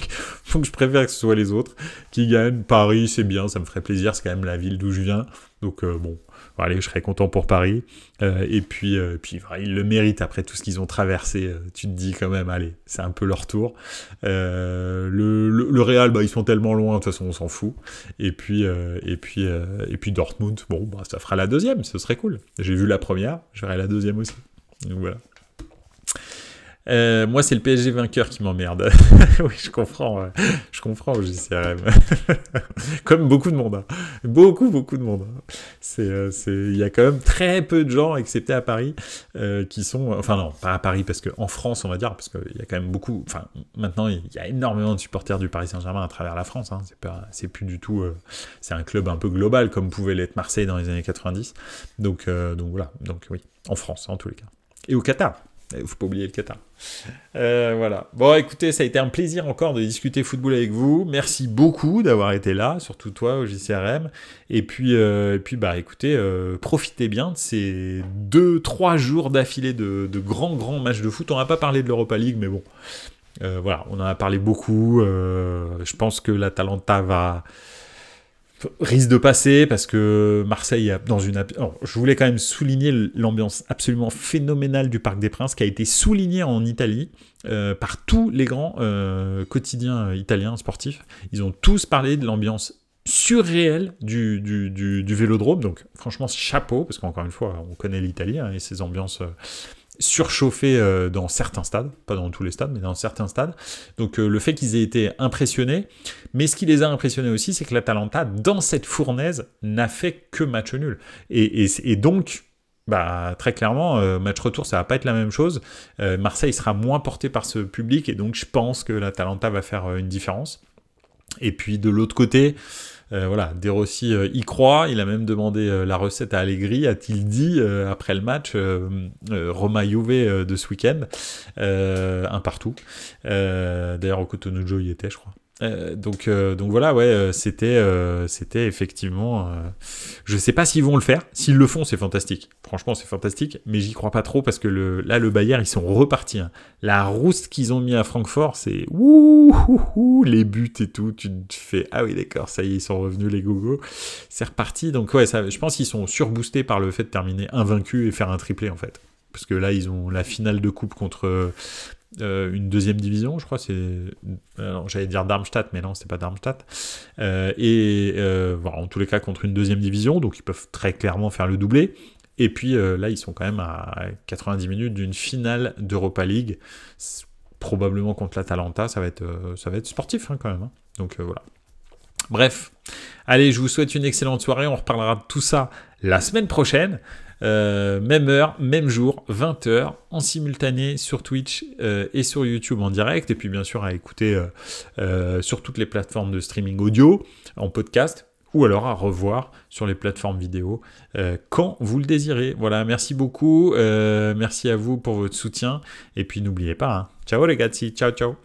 A: je préfère que ce soit les autres qui gagnent. Paris, c'est bien, ça me ferait plaisir, c'est quand même la ville d'où je viens. Donc bon, allez, je serais content pour Paris. Et puis ils le méritent après tout ce qu'ils ont traversé. Tu te dis quand même, allez, c'est un peu leur tour. Le Real, bah ils sont tellement loin, de toute façon on s'en fout. Et puis Dortmund, bon, bah ça fera la deuxième, ce serait cool. J'ai vu la première, je verrai la deuxième aussi. Donc voilà. Moi, c'est le PSG vainqueur qui m'emmerde. Oui, je comprends au JCRM. Comme beaucoup de monde. Hein. Beaucoup de monde. Hein. Il y a quand même très peu de gens, excepté à Paris, qui sont... Enfin non, pas à Paris, parce qu'en France, on va dire, parce qu'il y a quand même beaucoup... Enfin, maintenant, il y a énormément de supporters du Paris Saint-Germain à travers la France. Hein. C'est plus du tout... c'est un club un peu global, comme pouvait l'être Marseille dans les années 90. Donc voilà. Donc oui, en France, en tous les cas. Et au Qatar. Il ne faut pas oublier le Qatar. Voilà. Bon, écoutez, ça a été un plaisir encore de discuter football avec vous. Merci beaucoup d'avoir été là, surtout toi au JCRM. Et puis bah, écoutez, profitez bien de ces 2-3 jours d'affilée de grands matchs de foot. On n'a pas parlé de l'Europa League, mais bon. Voilà, on en a parlé beaucoup. Je pense que l'Atalanta risque de passer parce que Marseille est dans une... Alors, je voulais quand même souligner l'ambiance absolument phénoménale du Parc des Princes qui a été soulignée en Italie par tous les grands quotidiens italiens sportifs. Ils ont tous parlé de l'ambiance surréelle du Vélodrome. Donc franchement, chapeau, parce qu'encore une fois, on connaît l'Italie hein, et ses ambiances... surchauffé dans certains stades, pas dans tous les stades, mais dans certains stades. Donc le fait qu'ils aient été impressionnés, mais ce qui les a impressionnés aussi, c'est que l'Atalanta, dans cette fournaise, n'a fait que match nul. Et donc, bah, très clairement, match retour, ça va pas être la même chose. Marseille sera moins porté par ce public, et donc je pense que l'Atalanta va faire une différence. Et puis de l'autre côté... voilà, De Rossi y croit, il a même demandé la recette à Allegri, a-t-il dit après le match Roma-Juve de ce week-end, un partout. D'ailleurs au Cotonou il était, je crois. Donc voilà, ouais, c'était effectivement... je sais pas s'ils vont le faire. S'ils le font, c'est fantastique. Franchement, c'est fantastique. Mais j'y crois pas trop parce que là, le Bayern, ils sont repartis. Hein. La rouste qu'ils ont mis à Francfort, c'est... les buts et tout. Tu te fais... Ah oui, d'accord, ça y est, ils sont revenus les gogos. C'est reparti. Donc ouais, je pense qu'ils sont surboostés par le fait de terminer invaincus et faire un triplé, en fait. Parce que là, ils ont la finale de coupe contre... une deuxième division, je crois, j'allais dire Darmstadt, mais non, c'est pas Darmstadt. Voilà, en tous les cas, contre une deuxième division, donc ils peuvent très clairement faire le doublé. Et puis là, ils sont quand même à 90 minutes d'une finale d'Europa League, probablement contre l'Atalanta. Ça va être sportif hein, quand même. Hein. Donc voilà. Bref, allez, je vous souhaite une excellente soirée. On reparlera de tout ça la semaine prochaine. Même heure, même jour, 20h, en simultané sur Twitch et sur YouTube en direct, et puis bien sûr à écouter sur toutes les plateformes de streaming audio, en podcast, ou alors à revoir sur les plateformes vidéo quand vous le désirez. Voilà, merci beaucoup, merci à vous pour votre soutien, et puis n'oubliez pas, hein, ciao les gars, ciao ciao.